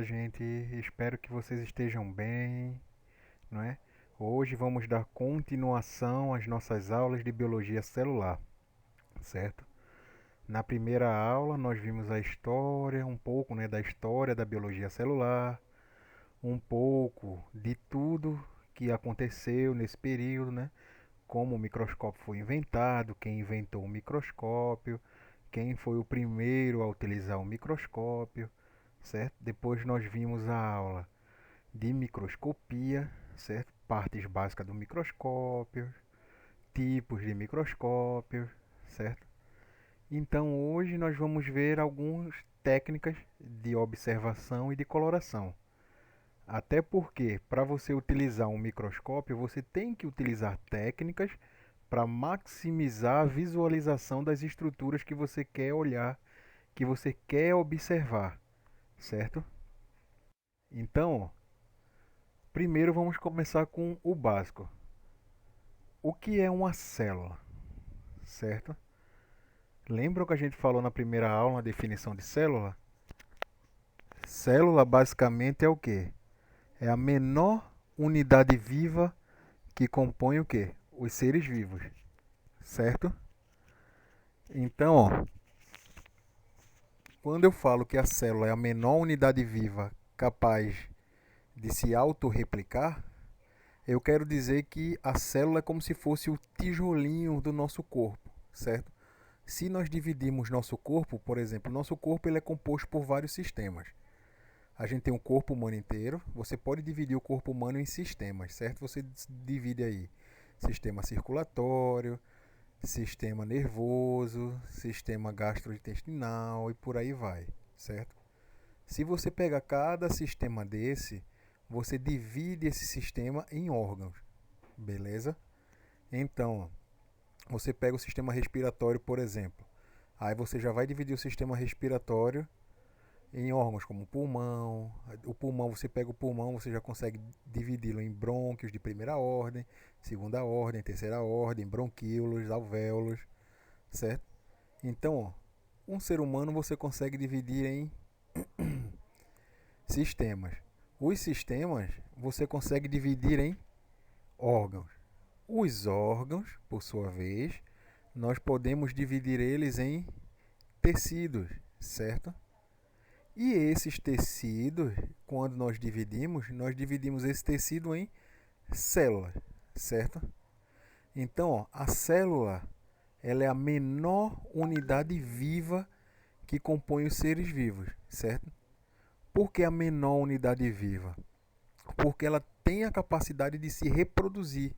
Olá, gente. Espero que vocês estejam bem, não é? Hoje vamos dar continuação às nossas aulas de biologia celular, certo? Na primeira aula nós vimos a história, um pouco, né, da história da biologia celular, um pouco de tudo que aconteceu nesse período, né? Como o microscópio foi inventado, quem inventou o microscópio, quem foi o primeiro a utilizar o microscópio, certo? Depois nós vimos a aula de microscopia, certo? Partes básicas do microscópio, tipos de microscópio, certo? Então hoje nós vamos ver algumas técnicas de observação e de coloração. Até porque, para você utilizar um microscópio, você tem que utilizar técnicas para maximizar a visualização das estruturas que você quer olhar, que você quer observar, certo? Então, primeiro vamos começar com o básico. O que é uma célula, certo? Lembra o que a gente falou na primeira aula, na definição de célula? Célula basicamente é o quê? É a menor unidade viva que compõe o quê? Os seres vivos, certo? Então, ó, quando eu falo que a célula é a menor unidade viva capaz de se autorreplicar, eu quero dizer que a célula é como se fosse o tijolinho do nosso corpo, certo? Se nós dividirmos nosso corpo, por exemplo, nosso corpo ele é composto por vários sistemas. A gente tem um corpo humano inteiro, você pode dividir o corpo humano em sistemas, certo? Você divide aí sistema circulatório, sistema nervoso, sistema gastrointestinal e por aí vai, certo? Se você pega cada sistema desse, você divide esse sistema em órgãos, beleza? Então, você pega o sistema respiratório, por exemplo. Aí você já vai dividir o sistema respiratório em órgãos como o pulmão. O pulmão, você pega o pulmão, você já consegue dividi-lo em brônquios de primeira ordem, segunda ordem, terceira ordem, bronquíolos, alvéolos, certo? Então, ó, um ser humano você consegue dividir em sistemas. Os sistemas você consegue dividir em órgãos. Os órgãos, por sua vez, nós podemos dividir eles em tecidos, certo? E esses tecidos, quando nós dividimos esse tecido em células, certo? Então, ó, a célula ela é a menor unidade viva que compõe os seres vivos, certo? Por que a menor unidade viva? Porque ela tem a capacidade de se reproduzir,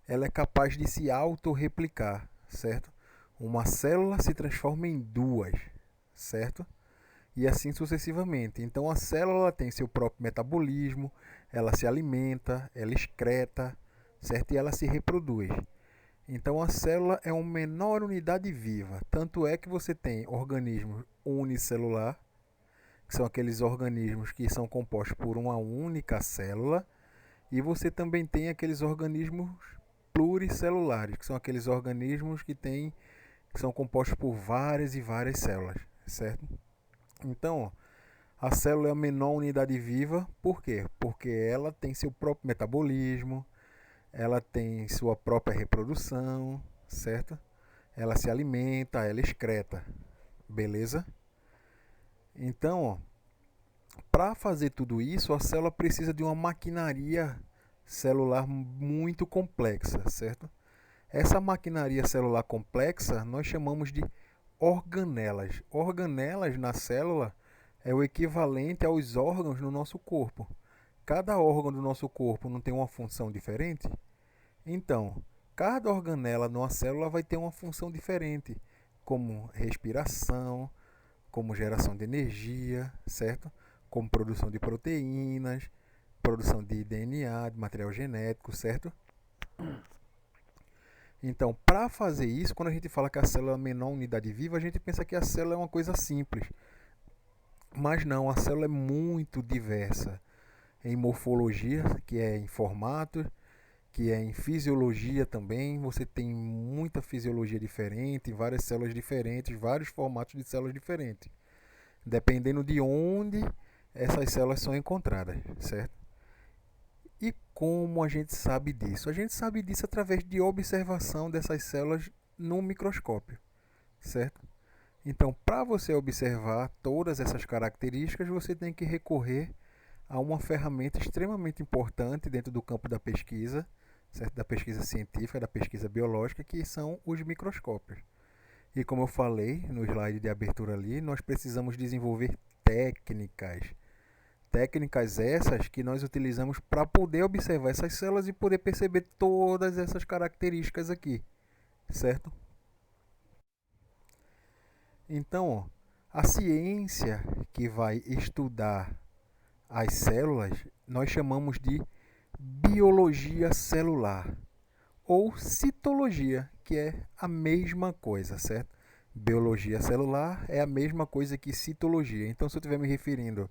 ela é capaz de se autorreplicar, certo? Uma célula se transforma em duas, certo? E assim sucessivamente. Então a célula tem seu próprio metabolismo, ela se alimenta, ela excreta, certo? E ela se reproduz. Então a célula é uma menor unidade viva. Tanto é que você tem organismos unicelular, que são aqueles organismos que são compostos por uma única célula, e você também tem aqueles organismos pluricelulares, que são aqueles organismos que são compostos por várias e várias células, certo? Então, a célula é a menor unidade viva, por quê? Porque ela tem seu próprio metabolismo, ela tem sua própria reprodução, certo? Ela se alimenta, ela excreta, beleza? Então, para fazer tudo isso, a célula precisa de uma maquinaria celular muito complexa, certo? Essa maquinaria celular complexa nós chamamos de organelas. Organelas na célula é o equivalente aos órgãos no nosso corpo. Cada órgão do nosso corpo não tem uma função diferente? Então, cada organela numa célula vai ter uma função diferente, como respiração, como geração de energia, certo? Como produção de proteínas, produção de DNA, de material genético, certo? Então, para fazer isso, quando a gente fala que a célula é a menor unidade viva, a gente pensa que a célula é uma coisa simples. Mas não, a célula é muito diversa em morfologia, que é em formatos, que é em fisiologia também. Você tem muita fisiologia diferente, várias células diferentes, vários formatos de células diferentes. Dependendo de onde essas células são encontradas, certo? E como a gente sabe disso? A gente sabe disso através de observação dessas células no microscópio, certo? Então, para você observar todas essas características, você tem que recorrer a uma ferramenta extremamente importante dentro do campo da pesquisa, certo? Da pesquisa científica, da pesquisa biológica, que são os microscópios. E como eu falei no slide de abertura ali, nós precisamos desenvolver técnicas. Técnicas essas que nós utilizamos para poder observar essas células e poder perceber todas essas características aqui, certo? Então, ó, a ciência que vai estudar as células, nós chamamos de biologia celular ou citologia, que é a mesma coisa, certo? Biologia celular é a mesma coisa que citologia. Então, se eu estiver me referindo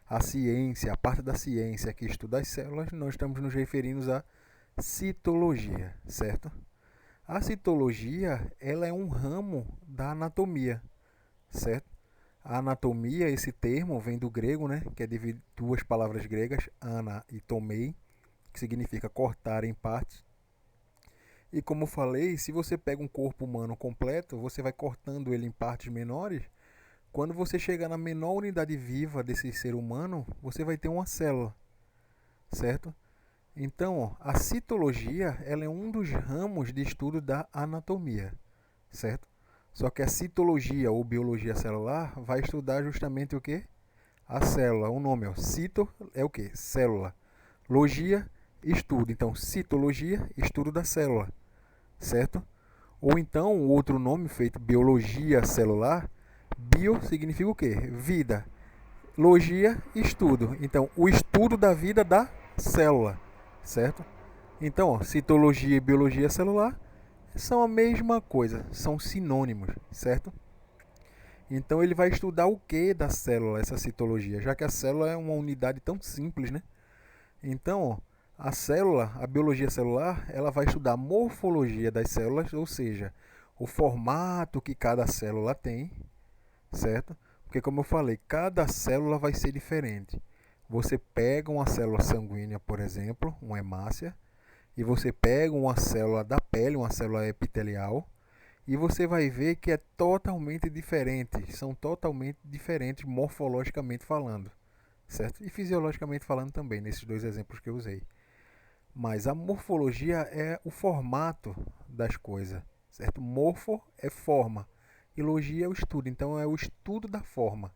à ciência, a parte da ciência que estuda as células, nós estamos nos referindo à citologia, certo? A citologia, ela é um ramo da anatomia, certo? A anatomia, esse termo vem do grego, né, que é de duas palavras gregas, ana e tomei, que significa cortar em partes. E como eu falei, se você pega um corpo humano completo, você vai cortando ele em partes menores. Quando você chegar na menor unidade viva desse ser humano, você vai ter uma célula, certo? Então, ó, a citologia, ela é um dos ramos de estudo da anatomia, certo? Só que a citologia ou biologia celular vai estudar justamente o que? A célula. O nome, ó, cito é o que? Célula. Logia, estudo. Então, citologia, estudo da célula, certo? Ou então, o outro nome feito biologia celular, bio significa o quê? Vida. Logia, estudo. Então, o estudo da vida da célula, certo? Então, ó, citologia e biologia celular são a mesma coisa, são sinônimos, certo? Então ele vai estudar o que da célula, essa citologia, já que a célula é uma unidade tão simples, né? Então, ó, a célula, a biologia celular, ela vai estudar a morfologia das células, ou seja, o formato que cada célula tem, certo? Porque como eu falei, cada célula vai ser diferente. Você pega uma célula sanguínea, por exemplo, uma hemácia, e você pega uma célula da pele, uma célula epitelial, e você vai ver que é totalmente diferente, são totalmente diferentes morfologicamente falando, certo? E fisiologicamente falando também, nesses dois exemplos que eu usei. Mas a morfologia é o formato das coisas, certo? Morfo é forma, e logia é o estudo, então é o estudo da forma,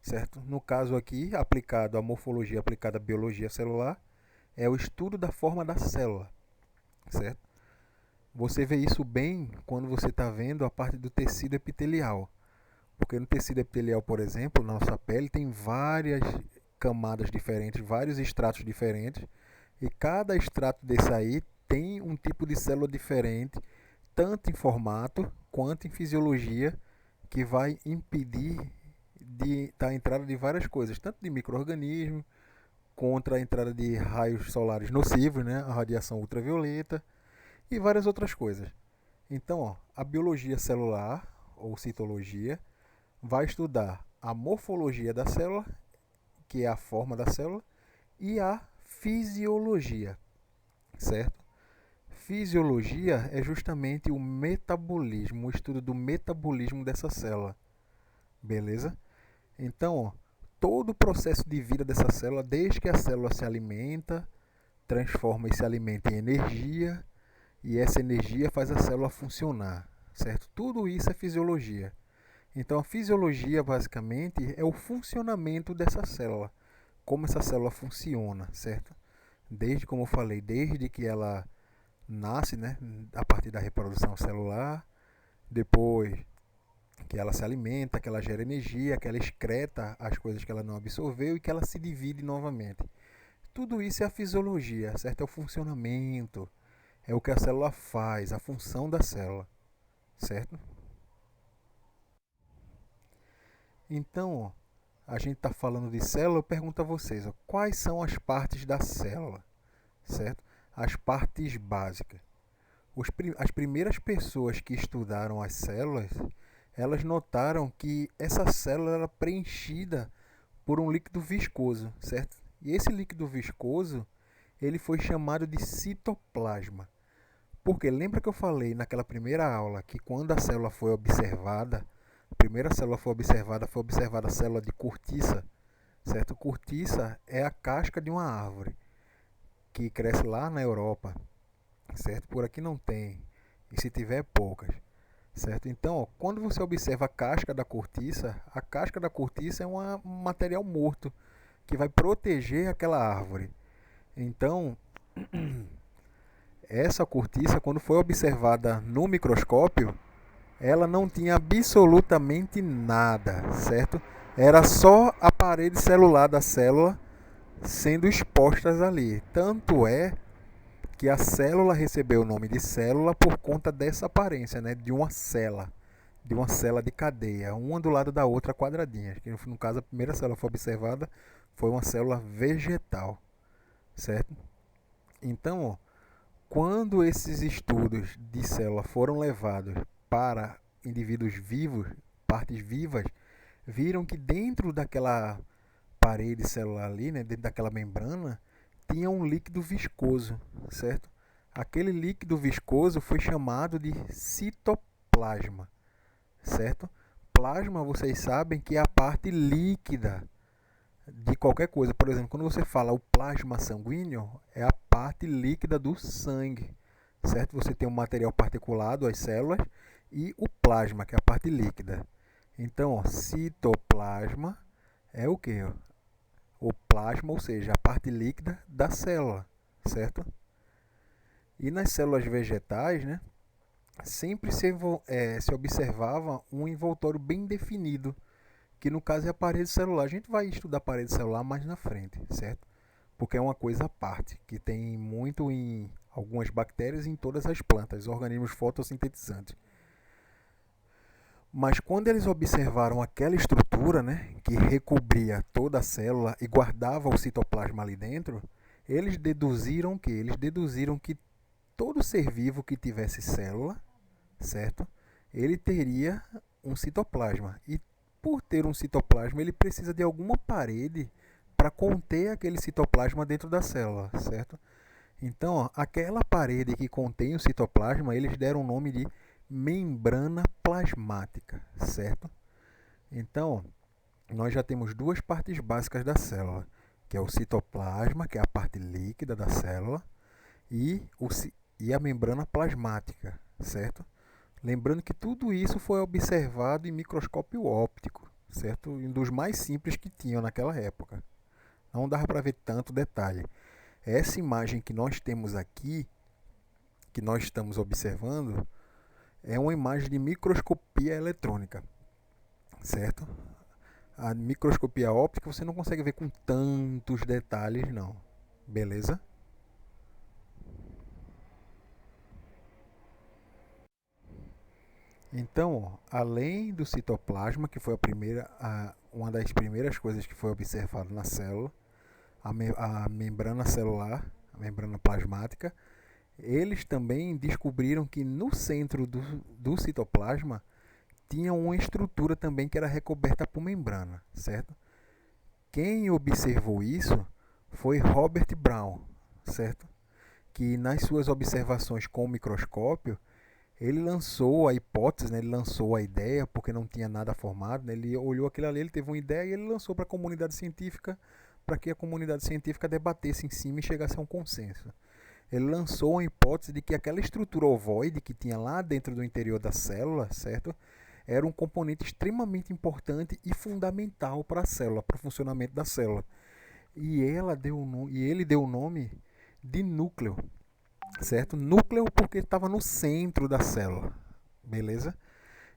certo? No caso aqui, aplicado à morfologia, aplicada à biologia celular, é o estudo da forma da célula, certo? Você vê isso bem quando você está vendo a parte do tecido epitelial. Porque no tecido epitelial, por exemplo, na nossa pele tem várias camadas diferentes, vários estratos diferentes. E cada extrato desse aí tem um tipo de célula diferente, tanto em formato quanto em fisiologia, que vai impedir a entrada de várias coisas, tanto de micro-organismos, contra a entrada de raios solares nocivos, né, a radiação ultravioleta e várias outras coisas. Então, ó, a biologia celular, ou citologia, vai estudar a morfologia da célula, que é a forma da célula, e a fisiologia, certo? Fisiologia é justamente o metabolismo, o estudo do metabolismo dessa célula, beleza? Então, ó, todo o processo de vida dessa célula, desde que a célula se alimenta, transforma esse alimento em energia, e essa energia faz a célula funcionar, certo? Tudo isso é fisiologia. Então a fisiologia basicamente é o funcionamento dessa célula, como essa célula funciona, certo? Desde como eu falei, desde que ela nasce, né, a partir da reprodução celular, depois que ela se alimenta, que ela gera energia, que ela excreta as coisas que ela não absorveu e que ela se divide novamente. Tudo isso é a fisiologia, certo? É o funcionamento, é o que a célula faz, a função da célula, certo? Então, ó, a gente está falando de célula, eu pergunto a vocês, ó, quais são as partes da célula, certo? As partes básicas. As primeiras pessoas que estudaram as células, elas notaram que essa célula era preenchida por um líquido viscoso, certo? E esse líquido viscoso, ele foi chamado de citoplasma. Porque lembra que eu falei naquela primeira aula que quando a célula foi observada, a primeira célula foi observada a célula de cortiça, certo? Cortiça é a casca de uma árvore que cresce lá na Europa, certo? Por aqui não tem, e se tiver, poucas, certo? Então, ó, quando você observa a casca da cortiça é um material morto que vai proteger aquela árvore. Então, essa cortiça, quando foi observada no microscópio, ela não tinha absolutamente nada, certo? Era só a parede celular da célula sendo expostas ali. Tanto é que a célula recebeu o nome de célula por conta dessa aparência, né? De uma célula de cadeia, uma do lado da outra quadradinha. Que no caso a primeira célula foi observada foi uma célula vegetal, certo? Então, ó, quando esses estudos de célula foram levados para indivíduos vivos, partes vivas, viram que dentro daquela parede celular ali, né, dentro daquela membrana, tinha um líquido viscoso, certo? Aquele líquido viscoso foi chamado de citoplasma, certo? Plasma, vocês sabem que é a parte líquida de qualquer coisa. Por exemplo, quando você fala o plasma sanguíneo, é a parte líquida do sangue, certo? Você tem um material particulado, as células, e o plasma, que é a parte líquida. Então, ó, citoplasma é o que? O plasma, ou seja, a parte líquida da célula, certo? E nas células vegetais, né, sempre se observava um envoltório bem definido, que no caso é a parede celular. A gente vai estudar a parede celular mais na frente, certo? Porque é uma coisa à parte, que tem muito em algumas bactérias e em todas as plantas, organismos fotossintetizantes. Mas quando eles observaram aquela estrutura, né, que recobria toda a célula e guardava o citoplasma ali dentro, eles deduziram que todo ser vivo que tivesse célula, certo? Ele teria um citoplasma. E por ter um citoplasma, ele precisa de alguma parede para conter aquele citoplasma dentro da célula, certo? Então, ó, aquela parede que contém o citoplasma, eles deram o nome de membrana plasmática, certo? Então, nós já temos duas partes básicas da célula, que é o citoplasma, que é a parte líquida da célula, e a membrana plasmática, certo? Lembrando que tudo isso foi observado em microscópio óptico, certo? Um dos mais simples que tinham naquela época. Não dava para ver tanto detalhe. Essa imagem que nós temos aqui, que nós estamos observando, é uma imagem de microscopia eletrônica, certo? A microscopia óptica você não consegue ver com tantos detalhes, não. Beleza? Então, ó, além do citoplasma, que foi uma das primeiras coisas que foi observado na célula, a membrana celular, a membrana plasmática, eles também descobriram que no centro do citoplasma tinha uma estrutura também que era recoberta por membrana, certo? Quem observou isso foi Robert Brown, certo? Que nas suas observações com o microscópio, ele lançou a hipótese, né? Ele lançou a ideia, porque não tinha nada formado, né? Ele olhou aquilo ali, ele teve uma ideia e ele lançou para a comunidade científica, para que a comunidade científica debatesse em cima e chegasse a um consenso. Ele lançou uma hipótese de que aquela estrutura ovoide que tinha lá dentro do interior da célula, certo? Era um componente extremamente importante e fundamental para a célula, para o funcionamento da célula. E ele deu o nome de núcleo, certo? Núcleo porque estava no centro da célula, beleza?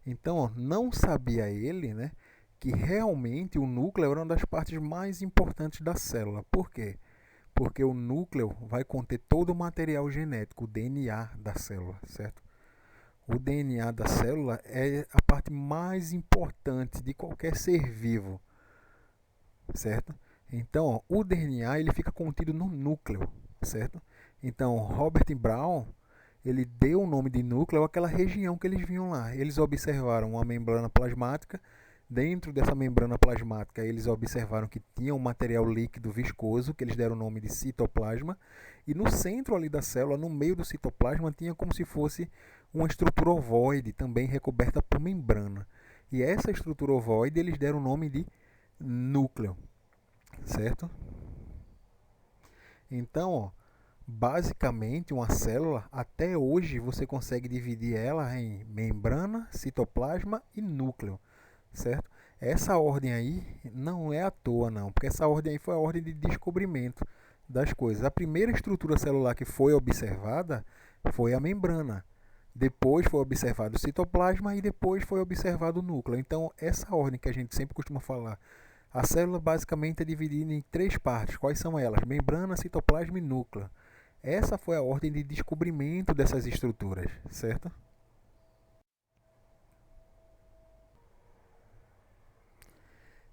Então, ó, não sabia ele, né, que realmente o núcleo era uma das partes mais importantes da célula. Por quê? Porque o núcleo vai conter todo o material genético, o DNA da célula, certo? O DNA da célula é a parte mais importante de qualquer ser vivo, certo? Então, ó, o DNA ele fica contido no núcleo, certo? Então, Robert Brown ele deu o nome de núcleo àquela região que eles viam lá. Eles observaram uma membrana plasmática, Dentro dessa membrana plasmática, eles observaram que tinha um material líquido viscoso, que eles deram o nome de citoplasma, e no centro ali da célula, no meio do citoplasma, tinha como se fosse uma estrutura ovoide, também recoberta por membrana. E essa estrutura ovoide, eles deram o nome de núcleo, certo? Então, ó, basicamente, uma célula, até hoje, você consegue dividir ela em membrana, citoplasma e núcleo, certo? Essa ordem aí não é à toa, não, porque essa ordem aí foi a ordem de descobrimento das coisas. A primeira estrutura celular que foi observada foi a membrana. Depois foi observado o citoplasma e depois foi observado o núcleo. Então, essa ordem que a gente sempre costuma falar, a célula basicamente é dividida em três partes. Quais são elas? Membrana, citoplasma e núcleo. Essa foi a ordem de descobrimento dessas estruturas, certo?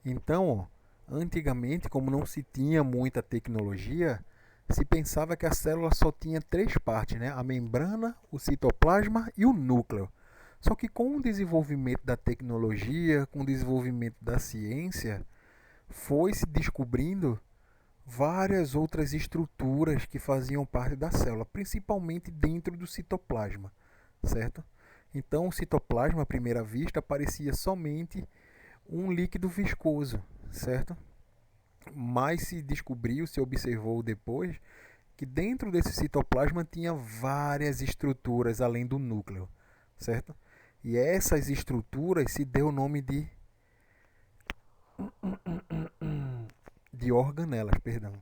Então, antigamente, como não se tinha muita tecnologia, se pensava que a célula só tinha três partes, né? A membrana, o citoplasma e o núcleo. Só que com o desenvolvimento da tecnologia, com o desenvolvimento da ciência, foi se descobrindo várias outras estruturas que faziam parte da célula, principalmente dentro do citoplasma, certo? Então, o citoplasma, à primeira vista, parecia somente um líquido viscoso, certo? Mas se descobriu, se observou depois, que dentro desse citoplasma tinha várias estruturas além do núcleo, certo? E essas estruturas se deu o nome de organelas, perdão.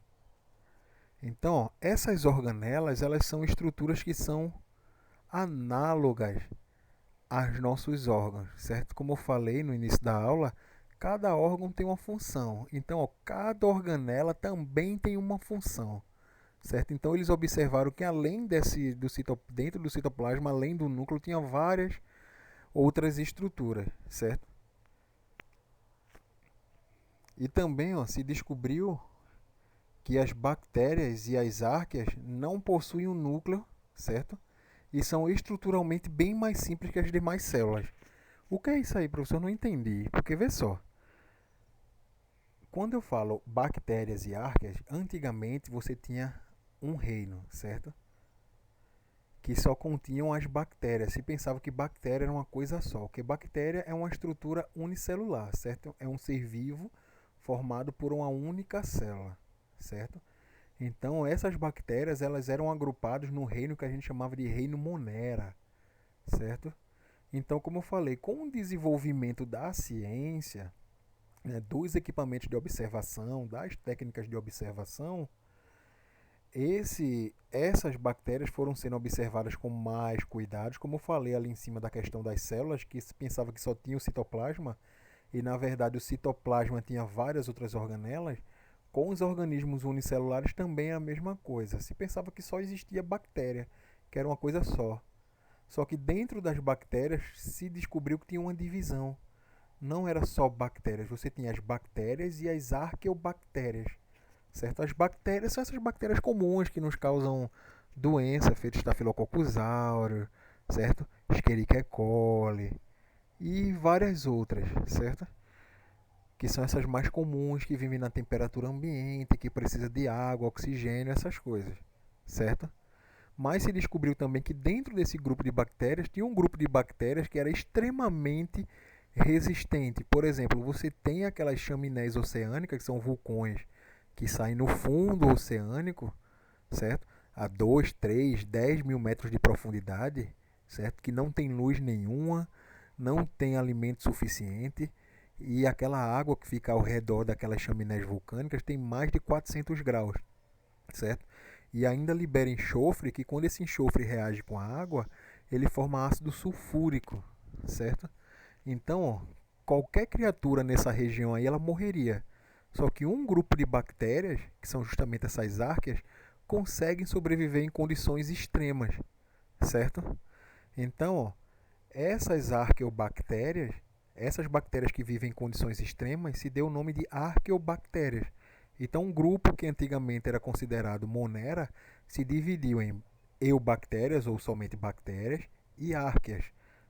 Então, ó, essas organelas, elas são estruturas que são análogas aos nossos órgãos, certo? Como eu falei no início da aula, cada órgão tem uma função. Então, ó, cada organela também tem uma função, certo? Então, eles observaram que além dentro do citoplasma, além do núcleo, tinha várias outras estruturas, certo? E também, ó, se descobriu que as bactérias e as arqueias não possuem um núcleo, certo? E são estruturalmente bem mais simples que as demais células. O que é isso aí, professor? Eu não entendi. Porque vê só, quando eu falo bactérias e arqueias, antigamente você tinha um reino, certo? Que só continham as bactérias. Se pensava que bactéria era uma coisa só, porque bactéria é uma estrutura unicelular, certo? É um ser vivo formado por uma única célula, certo? Então, essas bactérias elas eram agrupadas no reino que a gente chamava de reino Monera, certo? Então, como eu falei, com o desenvolvimento da ciência, né, dos equipamentos de observação, das técnicas de observação, essas bactérias foram sendo observadas com mais cuidados. Como eu falei ali em cima da questão das células, que se pensava que só tinha o citoplasma, e na verdade o citoplasma tinha várias outras organelas. Com os organismos unicelulares também é a mesma coisa. Se pensava que só existia bactéria, que era uma coisa só. Só que dentro das bactérias se descobriu que tinha uma divisão. Não era só bactérias, você tinha as bactérias e as arqueobactérias. Certo? As bactérias são essas bactérias comuns que nos causam doença, feito Staphylococcus aureus, certo? Escherichia coli e várias outras, certo? Que são essas mais comuns que vivem na temperatura ambiente, que precisa de água, oxigênio, essas coisas, certo? Mas se descobriu também que dentro desse grupo de bactérias tinha um grupo de bactérias que era extremamente resistente. Por exemplo, você tem aquelas chaminés oceânicas, que são vulcões que saem no fundo oceânico, certo? A 2, 3, 10 mil metros de profundidade, certo? Que não tem luz nenhuma, não tem alimento suficiente e aquela água que fica ao redor daquelas chaminés vulcânicas tem mais de 400 graus, certo? E ainda libera enxofre, que quando esse enxofre reage com a água, ele forma ácido sulfúrico, certo? Então, ó, qualquer criatura nessa região aí, ela morreria. Só que um grupo de bactérias, que são justamente essas arqueias, conseguem sobreviver em condições extremas, certo? Então, ó, essas arqueobactérias, essas bactérias que vivem em condições extremas, se deu o nome de arqueobactérias. Então, um grupo que antigamente era considerado monera se dividiu em eubactérias, ou somente bactérias, e árqueas,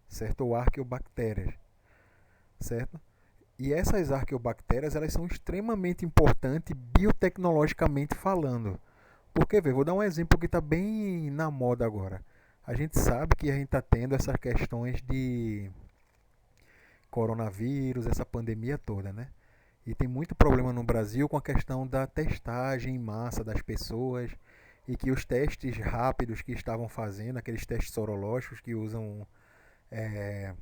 certo? Ou arqueobactérias, certo? E essas arqueobactérias, elas são extremamente importantes biotecnologicamente falando. Porque, vou dar um exemplo que está bem na moda agora. A gente sabe que a gente está tendo essas questões de coronavírus, essa pandemia toda, né? E tem muito problema no Brasil com a questão da testagem em massa das pessoas e que os testes rápidos que estavam fazendo, aqueles testes sorológicos que usam é,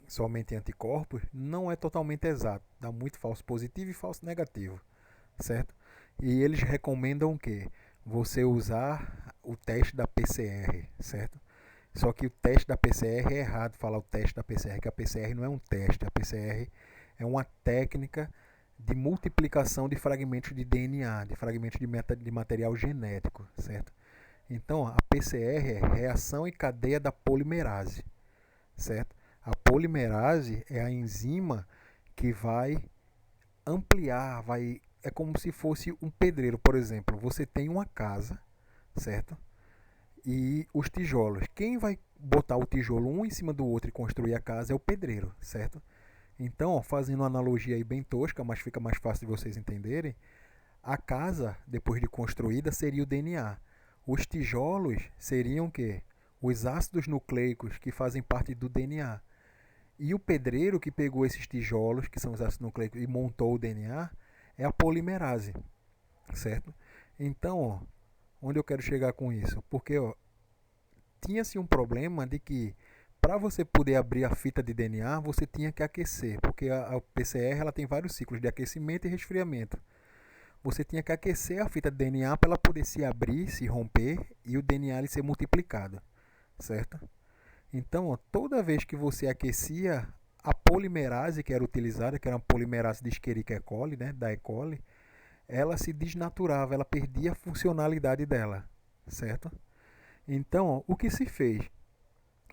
somente anticorpos, não é totalmente exato. Dá muito falso positivo e falso negativo, certo? E eles recomendam o quê? Você usar o teste da PCR, certo? Só que o teste da PCR é errado falar o teste da PCR, que a PCR não é um teste, a PCR é uma técnica de multiplicação de fragmentos de DNA, de fragmentos de material genético, certo? Então, a PCR é reação em cadeia da polimerase, certo? A polimerase é a enzima que vai ampliar, é como se fosse um pedreiro, por exemplo. Você tem uma casa, certo? E os tijolos. Quem vai botar o tijolo um em cima do outro e construir a casa é o pedreiro, certo? Então, ó, fazendo uma analogia aí bem tosca, mas fica mais fácil de vocês entenderem, a casa, depois de construída, seria o DNA. Os tijolos seriam o quê? Os ácidos nucleicos que fazem parte do DNA. E o pedreiro que pegou esses tijolos, que são os ácidos nucleicos, e montou o DNA, é a polimerase, certo? Então, ó, onde eu quero chegar com isso? Porque ó, tinha-se um problema de que para você poder abrir a fita de DNA, você tinha que aquecer, porque a PCR ela tem vários ciclos de aquecimento e resfriamento. Você tinha que aquecer a fita de DNA para ela poder se abrir, se romper e o DNA ele ser multiplicado, certo? Então, ó, toda vez que você aquecia a polimerase que era utilizada, que era uma polimerase de Escherichia coli, né, da E. coli, ela se desnaturava, ela perdia a funcionalidade dela, certo? Então, ó, o que se fez?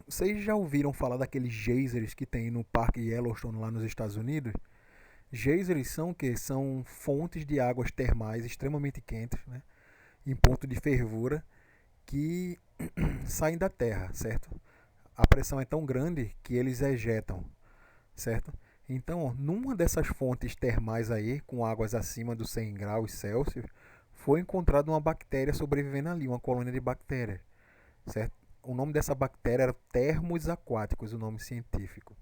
Vocês já ouviram falar daqueles geysers que tem no Parque Yellowstone lá nos Estados Unidos? Geysers são o quê? São fontes de águas termais extremamente quentes, né? Em ponto de fervura, que saem da terra, certo? A pressão é tão grande que eles ejetam, certo? Então, numa dessas fontes termais aí, com águas acima dos 100 graus Celsius, foi encontrada uma bactéria sobrevivendo ali, uma colônia de bactérias, certo? O nome dessa bactéria era termos aquáticos, o nome científico.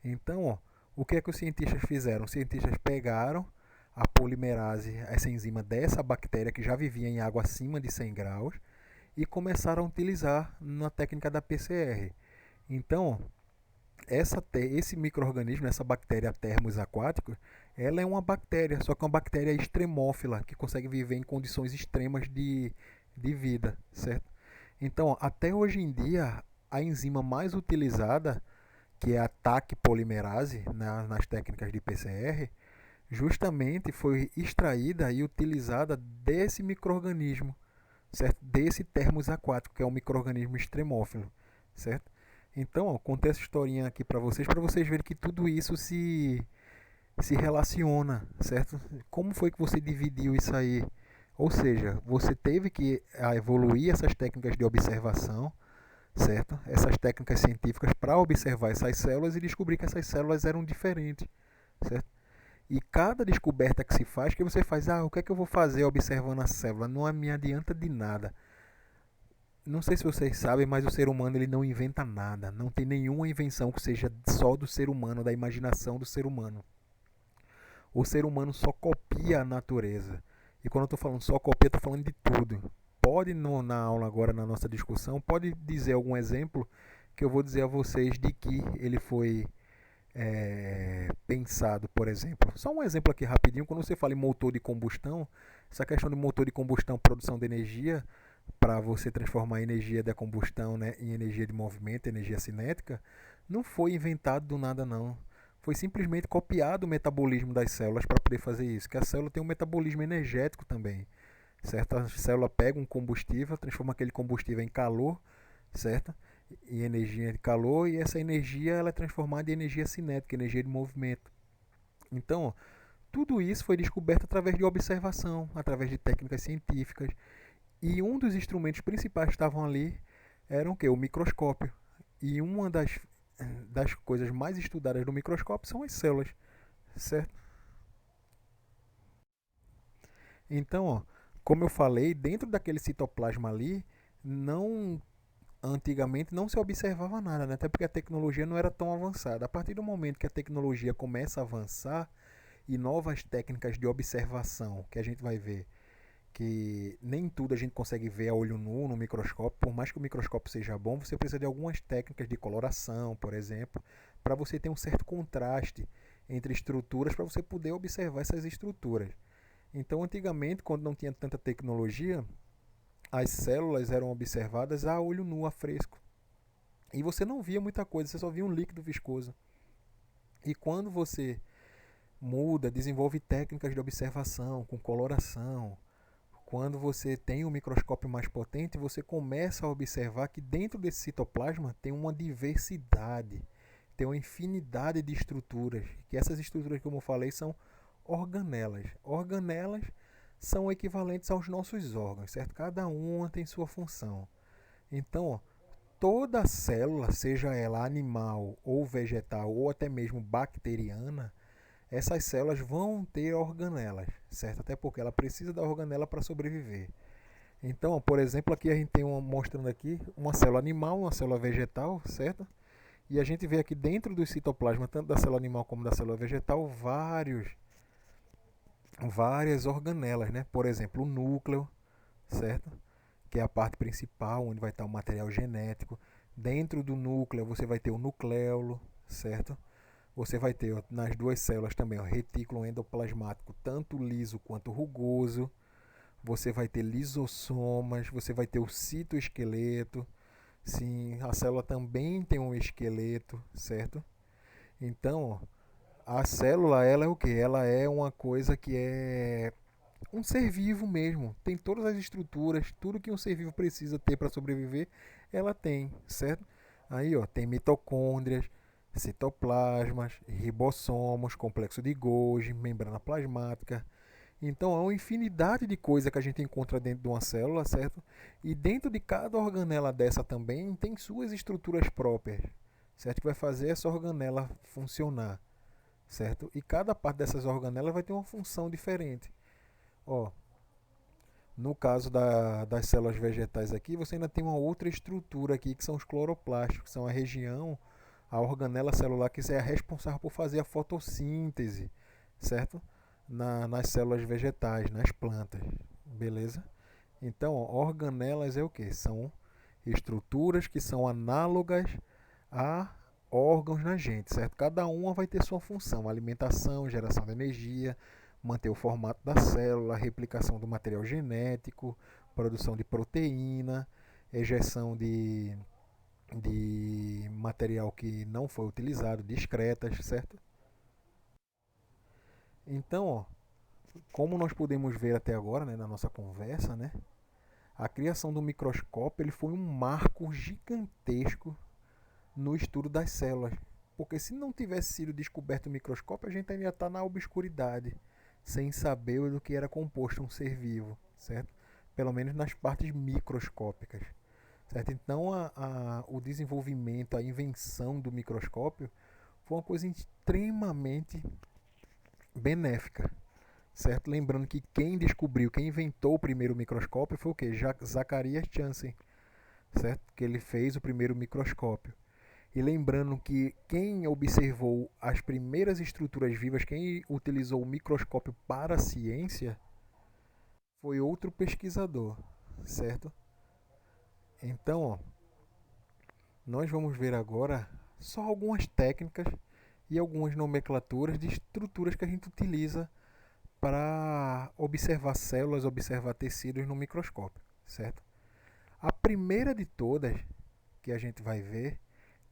Então, ó, o que é que os cientistas fizeram? Os cientistas pegaram a polimerase, essa enzima dessa bactéria que já vivia em água acima de 100 graus, e começaram a utilizar na técnica da PCR. Então, esse micro-organismo, essa bactéria termos aquáticos, ela é uma bactéria, só que uma bactéria extremófila, que consegue viver em condições extremas de vida, certo? Então, até hoje em dia, a enzima mais utilizada, que é a TAC polimerase, nas técnicas de PCR, justamente foi extraída e utilizada desse micro-organismo, certo? Desse termos aquático, que é um micro-organismo extremófilo, certo? Então, ó, contei essa historinha aqui para vocês verem que tudo isso se relaciona, certo? Como foi que você dividiu isso aí? Ou seja, você teve que evoluir essas técnicas de observação, certo? Essas técnicas científicas para observar essas células e descobrir que essas células eram diferentes, certo? E cada descoberta que se faz, que você faz, o que é que eu vou fazer observando a célula? Não me adianta de nada. Não sei se vocês sabem, mas o ser humano ele não inventa nada. Não tem nenhuma invenção que seja só do ser humano, da imaginação do ser humano. O ser humano só copia a natureza. E quando eu estou falando só copia, estou falando de tudo. Pode, na aula agora, na nossa discussão, pode dizer algum exemplo que eu vou dizer a vocês de que ele foi pensado, por exemplo. Só um exemplo aqui rapidinho, quando você fala em motor de combustão, essa questão de motor de combustão, produção de energia, para você transformar a energia da combustão, né, em energia de movimento, energia cinética, não foi inventado do nada não. Foi simplesmente copiado o metabolismo das células para poder fazer isso, que a célula tem um metabolismo energético também, certo? A célula pega um combustível, transforma aquele combustível em calor, certo? Em energia de calor, e essa energia ela é transformada em energia cinética, energia de movimento. Então, tudo isso foi descoberto através de observação, através de técnicas científicas. E um dos instrumentos principais que estavam ali era o quê? O microscópio. E uma das das coisas mais estudadas do microscópio são as células, certo? Então, ó, como eu falei, dentro daquele citoplasma ali, não antigamente não se observava nada, né? Até porque a tecnologia não era tão avançada. A partir do momento que a tecnologia começa a avançar e novas técnicas de observação, que a gente vai ver que nem tudo a gente consegue ver a olho nu no microscópio, por mais que o microscópio seja bom, você precisa de algumas técnicas de coloração, por exemplo, para você ter um certo contraste entre estruturas para você poder observar essas estruturas. Então, antigamente, quando não tinha tanta tecnologia, as células eram observadas a olho nu, a fresco. E você não via muita coisa, você só via um líquido viscoso. E quando você muda, desenvolve técnicas de observação com coloração, quando você tem um microscópio mais potente, você começa a observar que dentro desse citoplasma tem uma diversidade, tem uma infinidade de estruturas, que essas estruturas, como eu falei, são organelas. Organelas são equivalentes aos nossos órgãos, certo? Cada uma tem sua função. Então, ó, toda célula, seja ela animal ou vegetal ou até mesmo bacteriana, essas células vão ter organelas, certo? Até porque ela precisa da organela para sobreviver. Então, por exemplo, aqui a gente tem mostrando aqui uma célula animal, uma célula vegetal, certo? E a gente vê aqui dentro do citoplasma, tanto da célula animal como da célula vegetal, várias organelas, né? Por exemplo, o núcleo, certo? Que é a parte principal, onde vai estar o material genético. Dentro do núcleo você vai ter o nucleolo, certo? Você vai ter nas duas células também o retículo endoplasmático, tanto liso quanto rugoso. Você vai ter lisossomas, você vai ter o citoesqueleto. Sim, a célula também tem um esqueleto, certo? Então, a célula, ela é o que? Ela é uma coisa que é um ser vivo mesmo. Tem todas as estruturas, tudo que um ser vivo precisa ter para sobreviver, ela tem, certo? Aí, ó, tem mitocôndrias, citoplasmas, ribossomos, complexo de Golgi, membrana plasmática. Então, há uma infinidade de coisas que a gente encontra dentro de uma célula, certo? E dentro de cada organela dessa também tem suas estruturas próprias, certo? Que vai fazer essa organela funcionar, certo? E cada parte dessas organelas vai ter uma função diferente. Ó, no caso das células vegetais aqui, você ainda tem uma outra estrutura aqui, que são os cloroplastos, que são a região, a organela celular que é responsável por fazer a fotossíntese, certo? Nas células vegetais, nas plantas, beleza? Então, ó, organelas é o que? São estruturas que são análogas a órgãos na gente, certo? Cada uma vai ter sua função: alimentação, geração de energia, manter o formato da célula, replicação do material genético, produção de proteína, ejeção de material que não foi utilizado, de excretas, certo? Então, ó, como nós podemos ver até agora, né, na nossa conversa, né, a criação do microscópio ele foi um marco gigantesco no estudo das células. Porque se não tivesse sido descoberto o microscópio, a gente ainda está na obscuridade, sem saber do que era composto um ser vivo, certo? Pelo menos nas partes microscópicas, certo? Então, o desenvolvimento, a invenção do microscópio foi uma coisa extremamente benéfica, certo? Lembrando que quem descobriu, quem inventou o primeiro microscópio foi o que? Zacarias Janssen, certo? Que ele fez o primeiro microscópio. E lembrando que quem observou as primeiras estruturas vivas, quem utilizou o microscópio para a ciência, foi outro pesquisador, certo? Então, ó, nós vamos ver agora só algumas técnicas e algumas nomenclaturas de estruturas que a gente utiliza para observar células, observar tecidos no microscópio, certo? A primeira de todas que a gente vai ver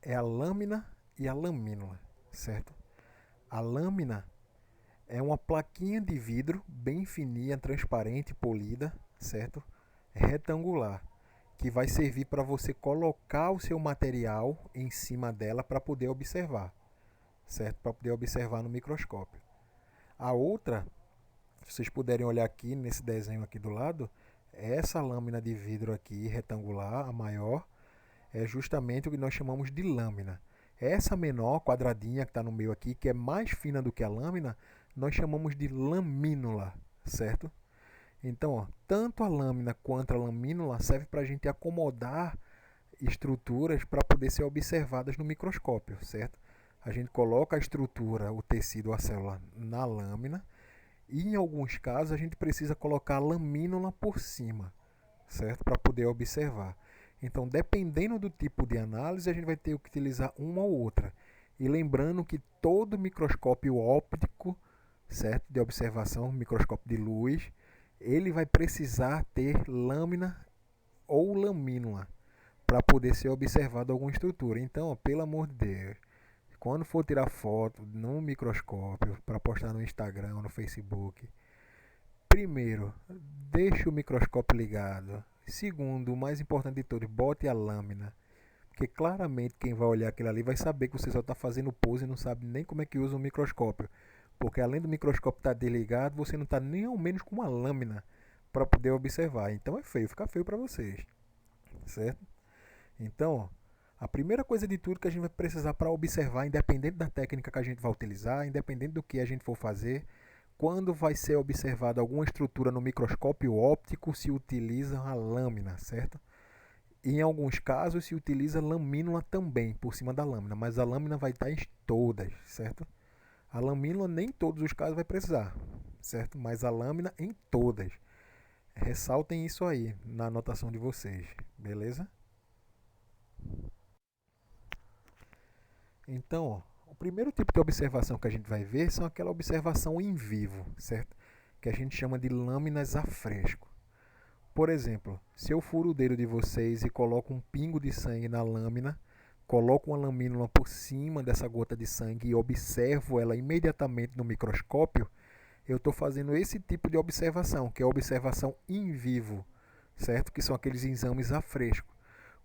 é a lâmina e a lamínula, certo? A lâmina é uma plaquinha de vidro bem fininha, transparente, polida, certo? Retangular, que vai servir para você colocar o seu material em cima dela para poder observar, certo? Para poder observar no microscópio. A outra, se vocês puderem olhar aqui nesse desenho aqui do lado, essa lâmina de vidro aqui retangular, a maior, é justamente o que nós chamamos de lâmina. Essa menor, quadradinha que está no meio aqui, que é mais fina do que a lâmina, nós chamamos de lamínula, certo? Então, ó, tanto a lâmina quanto a lamínula serve para a gente acomodar estruturas para poder ser observadas no microscópio, certo? A gente coloca a estrutura, o tecido, a célula na lâmina e em alguns casos a gente precisa colocar a lamínula por cima, certo? Para poder observar. Então, dependendo do tipo de análise, a gente vai ter que utilizar uma ou outra. E lembrando que todo microscópio óptico, certo? De observação, microscópio de luz, ele vai precisar ter lâmina ou lamínula para poder ser observado alguma estrutura. Então, pelo amor de Deus, quando for tirar foto no microscópio para postar no Instagram, no Facebook, primeiro, deixe o microscópio ligado. Segundo, o mais importante de tudo, bote a lâmina. Porque claramente quem vai olhar aquilo ali vai saber que você só está fazendo pose e não sabe nem como é que usa o microscópio. Porque além do microscópio estar desligado, você não está nem ao menos com uma lâmina para poder observar. Então é feio, fica feio para vocês. Certo? Então, a primeira coisa de tudo que a gente vai precisar para observar, independente da técnica que a gente vai utilizar, independente do que a gente for fazer, quando vai ser observada alguma estrutura no microscópio óptico, se utiliza a lâmina, certo? Em alguns casos se utiliza lamínula também por cima da lâmina, mas a lâmina vai estar em todas, certo? A lamínula nem em todos os casos vai precisar, certo? Mas a lâmina em todas. Ressaltem isso aí na anotação de vocês, beleza? Então, ó, o primeiro tipo de observação que a gente vai ver são aquela observação em vivo, certo? Que a gente chama de lâminas a fresco. Por exemplo, se eu furo o dedo de vocês e coloco um pingo de sangue na lâmina, coloco uma lamínula por cima dessa gota de sangue e observo ela imediatamente no microscópio, eu estou fazendo esse tipo de observação, que é a observação in vivo, certo? Que são aqueles exames a fresco.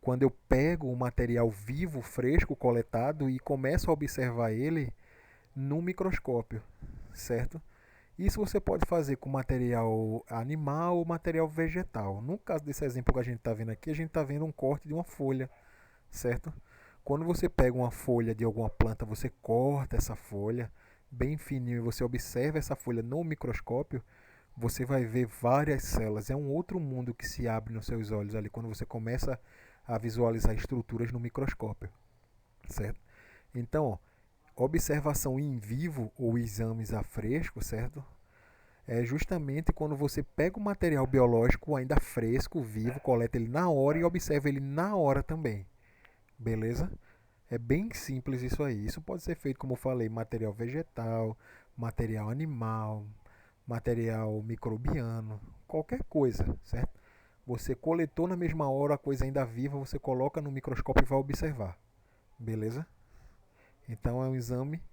Quando eu pego o material vivo, fresco, coletado e começo a observar ele no microscópio, certo? Isso você pode fazer com material animal ou material vegetal. No caso desse exemplo que a gente está vendo aqui, a gente está vendo um corte de uma folha, certo? Quando você pega uma folha de alguma planta, você corta essa folha bem fininho e você observa essa folha no microscópio, você vai ver várias células. É um outro mundo que se abre nos seus olhos ali quando você começa a visualizar estruturas no microscópio, certo? Então, ó, observação em vivo ou exames a fresco, certo? É justamente quando você pega o material biológico ainda fresco, vivo, coleta ele na hora e observa ele na hora também. Beleza? É bem simples isso aí. Isso pode ser feito, como eu falei, material vegetal, material animal, material microbiano, qualquer coisa, certo? Você coletou na mesma hora a coisa ainda viva, você coloca no microscópio e vai observar. Beleza? Então é um exame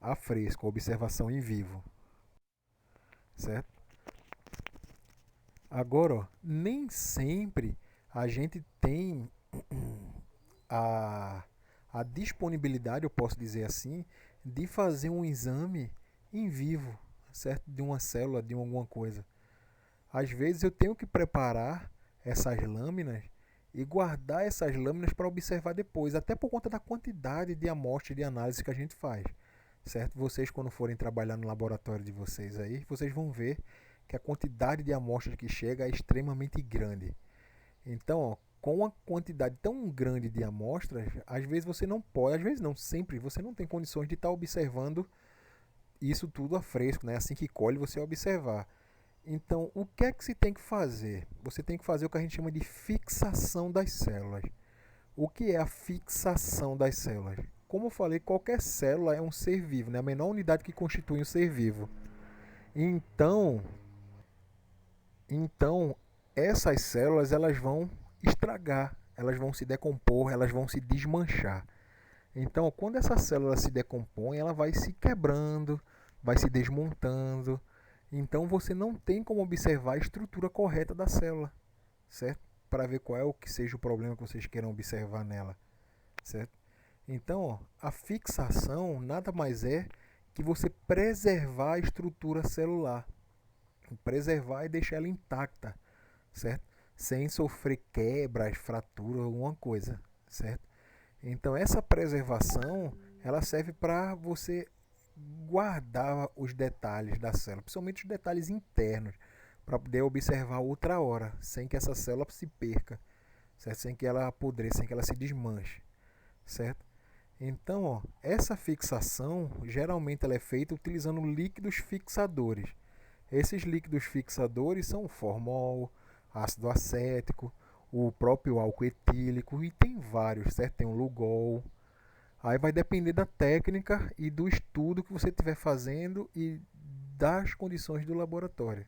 a fresco, observação em vivo, certo? Agora, ó, nem sempre a gente tem a, a disponibilidade, eu posso dizer assim, de fazer um exame em vivo, certo? De uma célula, de alguma coisa. Às vezes eu tenho que preparar essas lâminas e guardar essas lâminas para observar depois, até por conta da quantidade de amostra de análise que a gente faz, certo? Vocês quando forem trabalhar no laboratório de vocês aí, vocês vão ver que a quantidade de amostras que chega é extremamente grande. Então, ó, com uma quantidade tão grande de amostras, às vezes você não pode, às vezes não, sempre você não tem condições de estar observando isso tudo a fresco, né? Assim que colhe, você observar. Então, o que é que se tem que fazer? Você tem que fazer o que a gente chama de fixação das células. O que é a fixação das células? Como eu falei, qualquer célula é um ser vivo, né? A menor unidade que constitui um ser vivo. Então, então, essas células elas vão estragar, elas vão se decompor, elas vão se desmanchar. Então, quando essa célula se decompõe, ela vai se quebrando, vai se desmontando. Então, você não tem como observar a estrutura correta da célula, certo? Para ver qual é o que seja o problema que vocês queiram observar nela, certo? Então, ó, a fixação nada mais é que você preservar a estrutura celular, preservar e deixar ela intacta, certo? Sem sofrer quebras, fraturas, alguma coisa, certo? Então essa preservação, ela serve para você guardar os detalhes da célula, principalmente os detalhes internos, para poder observar outra hora, sem que essa célula se perca, certo? Sem que ela apodreça, sem que ela se desmanche, certo? Então, ó, essa fixação geralmente ela é feita utilizando líquidos fixadores. Esses líquidos fixadores são o formol, ácido acético, o próprio álcool etílico e tem vários, certo? Tem o Lugol. Aí vai depender da técnica e do estudo que você estiver fazendo e das condições do laboratório,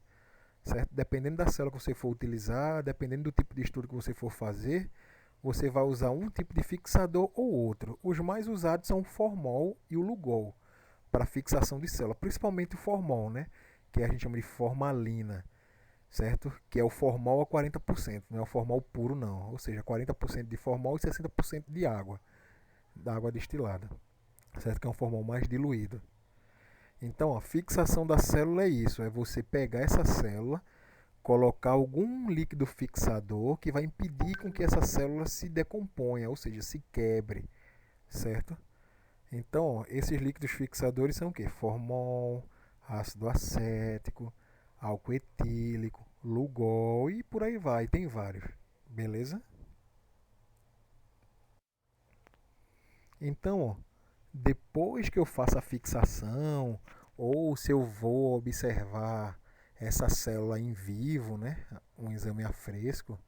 certo? Dependendo da célula que você for utilizar, dependendo do tipo de estudo que você for fazer, você vai usar um tipo de fixador ou outro. Os mais usados são o formol e o Lugol para fixação de célula, principalmente o formol, né? Que a gente chama de formalina, certo? Que é o formol a 40%, não é o formol puro não, ou seja, 40% de formol e 60% de água, da água destilada, certo? Que é um formol mais diluído. Então, a fixação da célula é isso, é você pegar essa célula, colocar algum líquido fixador que vai impedir com que essa célula se decomponha, ou seja, se quebre, certo? Então, ó, esses líquidos fixadores são o quê? Formol, ácido acético, álcool etílico, Lugol e por aí vai, tem vários. Beleza? Então, ó, depois que eu faço a fixação, ou se eu vou observar essa célula em vivo, né, um exame a fresco,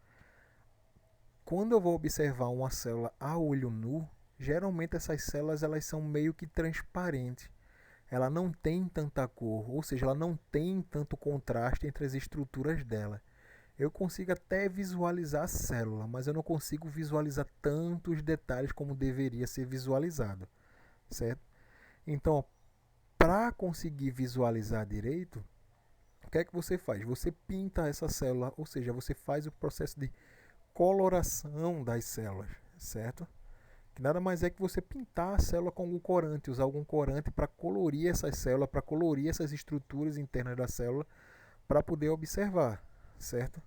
quando eu vou observar uma célula a olho nu, geralmente essas células elas são meio que transparentes. Ela não tem tanta cor, ou seja, ela não tem tanto contraste entre as estruturas dela. Eu consigo até visualizar a célula, mas eu não consigo visualizar tantos detalhes como deveria ser visualizado, certo? Então, para conseguir visualizar direito, o que é que você faz? Você pinta essa célula, ou seja, você faz o processo de coloração das células, certo? Que nada mais é que você pintar a célula com algum corante, usar algum corante para colorir essas células, para colorir essas estruturas internas da célula, para poder observar, certo?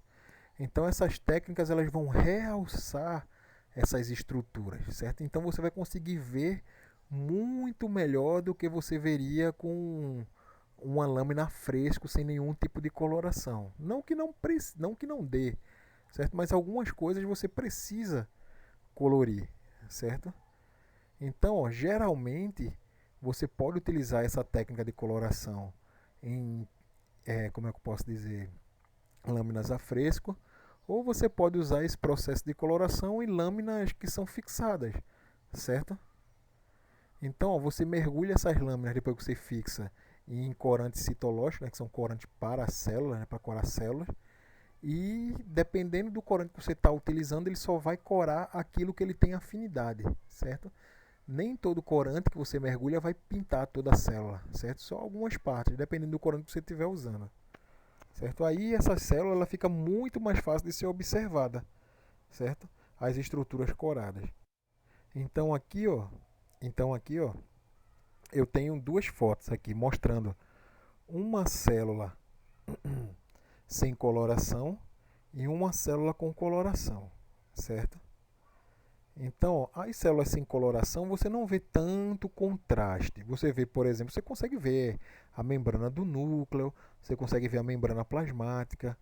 Então essas técnicas elas vão realçar essas estruturas, certo? Então você vai conseguir ver muito melhor do que você veria com uma lâmina fresco sem nenhum tipo de coloração. Não que não dê, certo? Mas algumas coisas você precisa colorir, certo? Então, ó, geralmente você pode utilizar essa técnica de coloração em, como é que eu posso dizer, lâminas a fresco, ou você pode usar esse processo de coloração em lâminas que são fixadas, certo? Então, ó, você mergulha essas lâminas depois que você fixa em corantes citológicos, né, que são corantes para células, né, para corar células, e dependendo do corante que você está utilizando, ele só vai corar aquilo que ele tem afinidade, certo? Nem todo corante que você mergulha vai pintar toda a célula, certo? Só algumas partes, dependendo do corante que você estiver usando, certo? Aí essa célula ela fica muito mais fácil de ser observada, certo? As estruturas coradas. Então aqui, ó, então aqui, ó, eu tenho duas fotos aqui mostrando uma célula sem coloração e uma célula com coloração, certo? Então, ó, as células sem coloração você não vê tanto contraste. Você vê, por exemplo, você consegue ver a membrana do núcleo, você consegue ver a membrana plasmática,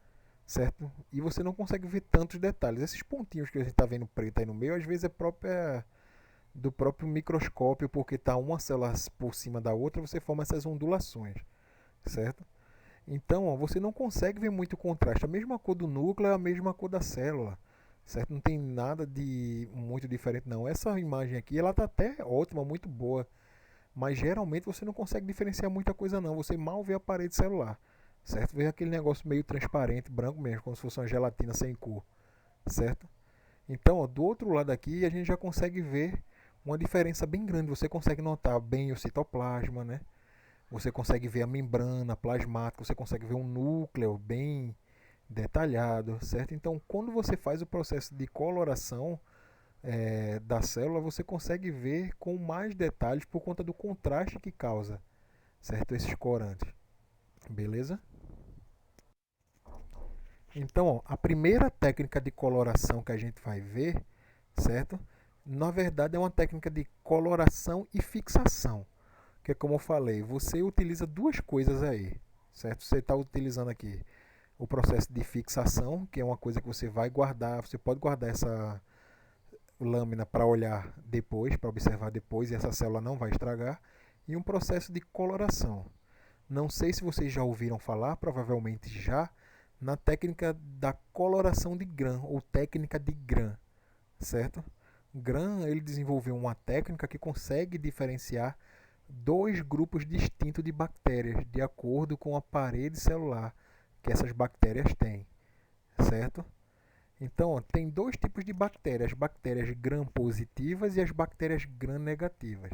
certo? E você não consegue ver tantos detalhes. Esses pontinhos que a gente está vendo preto aí no meio, às vezes é própria do próprio microscópio, porque está uma célula por cima da outra, você forma essas ondulações, certo? Então, ó, você não consegue ver muito contraste. A mesma cor do núcleo é a mesma cor da célula, certo? Não tem nada de muito diferente não. Essa imagem aqui, ela tá até ótima, muito boa, mas geralmente você não consegue diferenciar muita coisa não. Você mal vê a parede celular, certo? Vê aquele negócio meio transparente, branco mesmo, como se fosse uma gelatina sem cor, certo? Então, ó, do outro lado aqui, a gente já consegue ver uma diferença bem grande. Você consegue notar bem o citoplasma, né? Você consegue ver a membrana plasmática, você consegue ver um núcleo bem detalhado, certo? Então, quando você faz o processo de coloração da célula, você consegue ver com mais detalhes por conta do contraste que causa, certo? Esses corantes, beleza? Então, ó, a primeira técnica de coloração que a gente vai ver, certo? Na verdade, é uma técnica de coloração e fixação, que é como eu falei, você utiliza duas coisas aí, certo? Você está utilizando aqui o processo de fixação, que é uma coisa que você vai guardar, você pode guardar essa lâmina para olhar depois, para observar depois, e essa célula não vai estragar, e um processo de coloração. Não sei se vocês já ouviram falar, provavelmente já, na técnica da coloração de Gram, ou técnica de Gram, certo? Gram, ele desenvolveu uma técnica que consegue diferenciar dois grupos distintos de bactérias, de acordo com a parede celular que essas bactérias têm, certo? Então, ó, tem dois tipos de bactérias, as bactérias gram positivas e as bactérias gram negativas,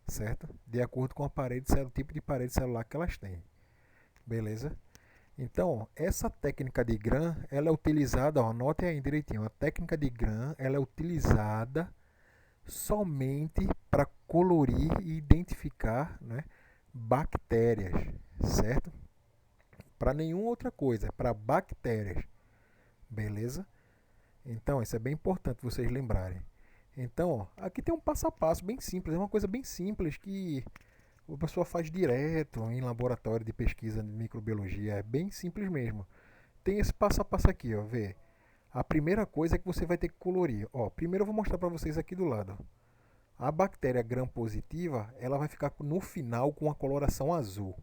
certo? De acordo com a parede, o tipo de parede celular que elas têm, beleza? Então, ó, essa técnica de Gram, ela é utilizada, ó, anotem aí direitinho, a técnica de Gram, ela é utilizada somente para colorir e identificar, né, bactérias, certo? Para nenhuma outra coisa, para bactérias, beleza? Então, isso é bem importante vocês lembrarem. Então, ó, aqui tem um passo a passo bem simples, é uma coisa bem simples que a pessoa faz direto em laboratório de pesquisa de microbiologia, é bem simples mesmo. Tem esse passo a passo aqui, ó, vê. A primeira coisa é que você vai ter que colorir. Ó, primeiro eu vou mostrar para vocês aqui do lado. A bactéria gram positiva, ela vai ficar no final com a coloração azul,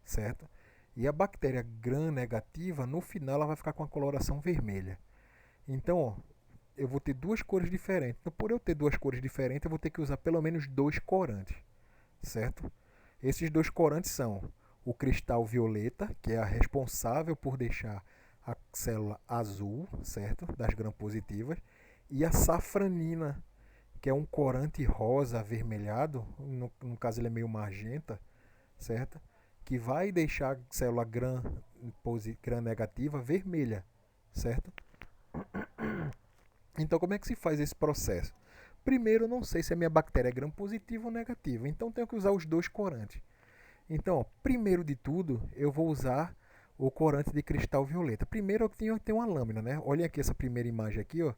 certo? E a bactéria gram negativa, no final ela vai ficar com a coloração vermelha. Então, ó, eu vou ter duas cores diferentes. Então, por eu ter duas cores diferentes, eu vou ter que usar pelo menos dois corantes, certo? Esses dois corantes são o cristal violeta, que é a responsável por deixar a célula azul, certo? Das gram-positivas, e a safranina, que é um corante rosa avermelhado, no caso ele é meio magenta, certo? Que vai deixar a célula gram negativa vermelha, certo? Então, como é que se faz esse processo? Primeiro, eu não sei se a minha bactéria é gram positiva ou negativa, então tenho que usar os dois corantes. Então, ó, primeiro de tudo, eu vou usar o corante de cristal violeta. Primeiro eu tenho uma lâmina, né? Olha aqui essa primeira imagem aqui, ó.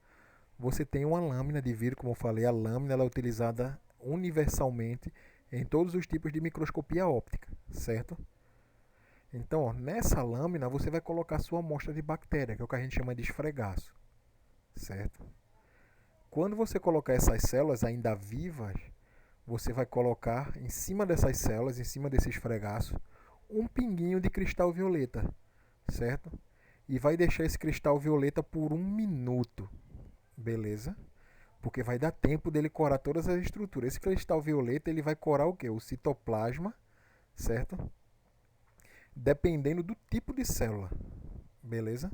Você tem uma lâmina de vidro, como eu falei, a lâmina ela é utilizada universalmente em todos os tipos de microscopia óptica, certo? Então, ó, nessa lâmina você vai colocar a sua amostra de bactéria, que é o que a gente chama de esfregaço, certo? Quando você colocar essas células ainda vivas, você vai colocar em cima dessas células, em cima desse esfregaço, um pinguinho de cristal violeta, certo? E vai deixar esse cristal violeta por 1 minuto, beleza? Porque vai dar tempo dele corar todas as estruturas. Esse cristal violeta ele vai corar o que? O citoplasma, certo? Dependendo do tipo de célula, beleza?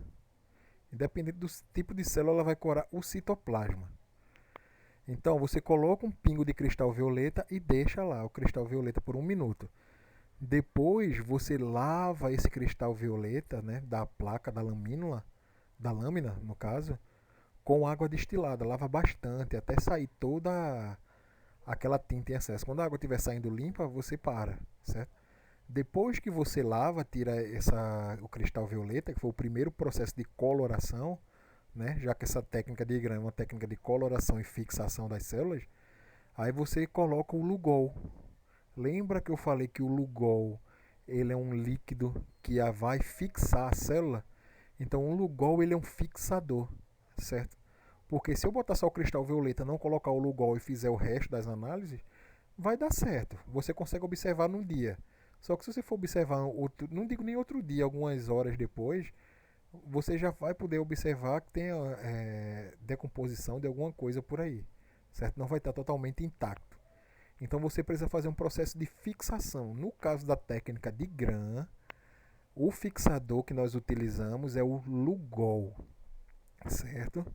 Independente do tipo de célula, ela vai corar o citoplasma. Então você coloca um pingo de cristal violeta e deixa lá o cristal violeta por 1 minuto. Depois você lava esse cristal violeta, né, da placa da lâmina no caso, com água destilada. Lava bastante até sair toda aquela tinta em excesso. Quando a água estiver saindo limpa, você para, certo? Depois que você lava, tira o cristal violeta, que foi o primeiro processo de coloração, né? Já que essa técnica de Gram é uma técnica de coloração e fixação das células, aí você coloca o Lugol. Lembra que eu falei que o Lugol ele é um líquido que vai fixar a célula? Então o Lugol ele é um fixador, certo? Porque se eu botar só o cristal violeta, não colocar o Lugol e fizer o resto das análises, vai dar certo. Você consegue observar num dia. Só que se você for observar, não digo nem outro dia, algumas horas depois, você já vai poder observar que tem decomposição de alguma coisa por aí, certo? Não vai estar totalmente intacto. Então você precisa fazer um processo de fixação. No caso da técnica de Gram, o fixador que nós utilizamos é o Lugol, certo?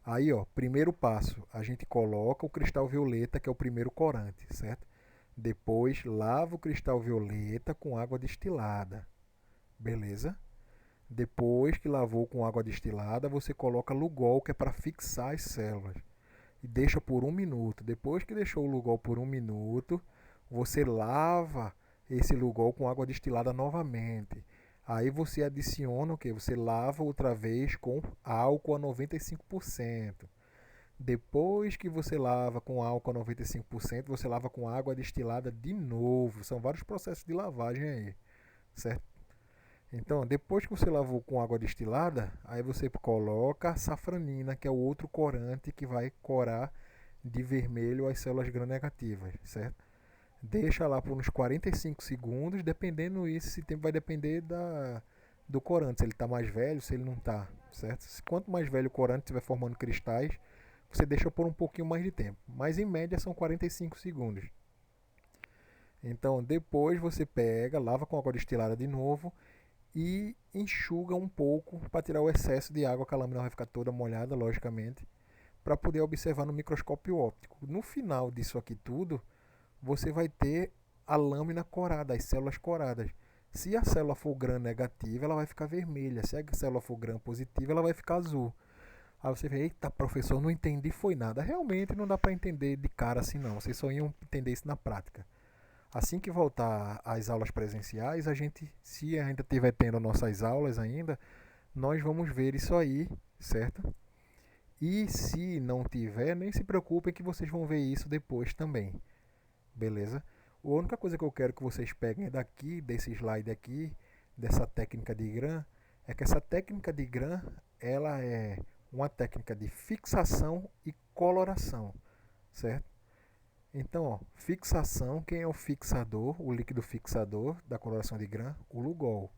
Aí, ó, primeiro passo, a gente coloca o cristal violeta, que é o primeiro corante, certo? Depois lava o cristal violeta com água destilada, beleza? Depois que lavou com água destilada, você coloca Lugol, que é para fixar as células. E deixa por 1 minuto. Depois que deixou o Lugol por 1 minuto, você lava esse Lugol com água destilada novamente. Aí você adiciona o que? Você lava outra vez com álcool a 95%. Depois que você lava com álcool a 95%, você lava com água destilada de novo. São vários processos de lavagem aí, certo? Então, depois que você lavou com água destilada, aí você coloca a safranina, que é o outro corante que vai corar de vermelho as células gram-negativas, certo? Deixa lá por uns 45 segundos, dependendo isso, esse tempo vai depender do corante, se ele está mais velho, se ele não está, certo? Quanto mais velho o corante estiver formando cristais, você deixa por um pouquinho mais de tempo, mas em média são 45 segundos. Então depois você pega, lava com água destilada de novo e enxuga um pouco para tirar o excesso de água, que a lâmina vai ficar toda molhada, logicamente, para poder observar no microscópio óptico. No final disso aqui tudo, você vai ter a lâmina corada, as células coradas. Se a célula for gram negativa, ela vai ficar vermelha. Se a célula for gram positiva, ela vai ficar azul. Aí você vê, eita, professor, não entendi, foi nada. Realmente não dá para entender de cara assim não. Vocês só iam entender isso na prática. Assim que voltar às aulas presenciais, a gente, se ainda estiver tendo nossas aulas ainda, nós vamos ver isso aí, certo? E se não tiver, nem se preocupem que vocês vão ver isso depois também, beleza? A única coisa que eu quero que vocês peguem daqui, desse slide aqui, dessa técnica de Gram, é que essa técnica de Gram, ela é uma técnica de fixação e coloração, certo? Então, ó, fixação, quem é o fixador, o líquido fixador da coloração de Gram? O Lugol.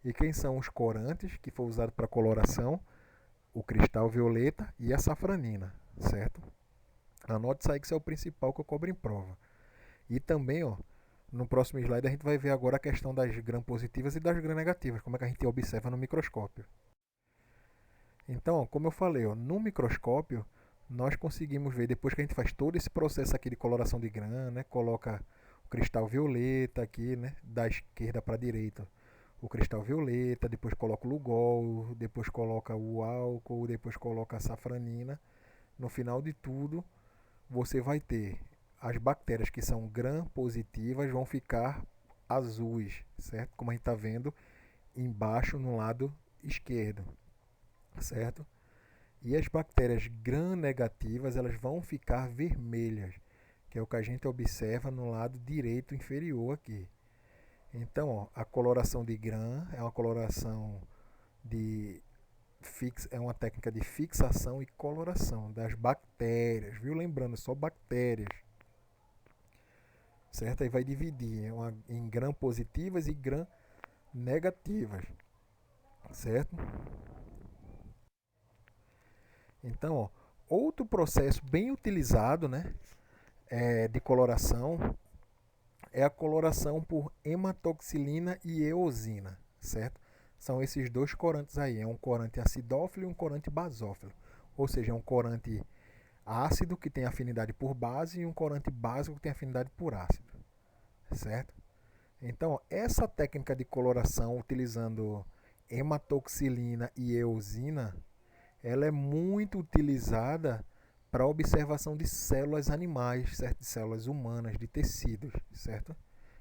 E quem são os corantes que foi usado para coloração? O cristal violeta e a safranina, certo? Anote isso aí que isso é o principal que eu cobro em prova. E também, ó, no próximo slide a gente vai ver agora a questão das gram positivas e das gram negativas, como é que a gente observa no microscópio. Então, ó, como eu falei, ó, no microscópio nós conseguimos ver, depois que a gente faz todo esse processo aqui de coloração de gram, né, coloca o cristal violeta aqui, né, da esquerda para a direita, o cristal violeta, depois coloca o Lugol, depois coloca o álcool, depois coloca a safranina. No final de tudo, você vai ter as bactérias que são gram positivas vão ficar azuis, certo? Como a gente está vendo embaixo no lado esquerdo, certo? E as bactérias gram negativas elas vão ficar vermelhas, que é o que a gente observa no lado direito inferior aqui. Então, ó, a coloração de gram é uma coloração de é uma técnica de fixação e coloração das bactérias, viu? Lembrando, só bactérias, certo? Aí vai dividir em gram positivas e gram negativas, certo? Então, ó, outro processo bem utilizado, né, de coloração é a coloração por hematoxilina e eosina, certo? São esses dois corantes aí, é um corante acidófilo e um corante basófilo. Ou seja, é um corante ácido que tem afinidade por base e um corante básico que tem afinidade por ácido, certo? Então, essa técnica de coloração utilizando hematoxilina e eosina, ela é muito utilizada para observação de células animais, certo? De células humanas, de tecidos, certo?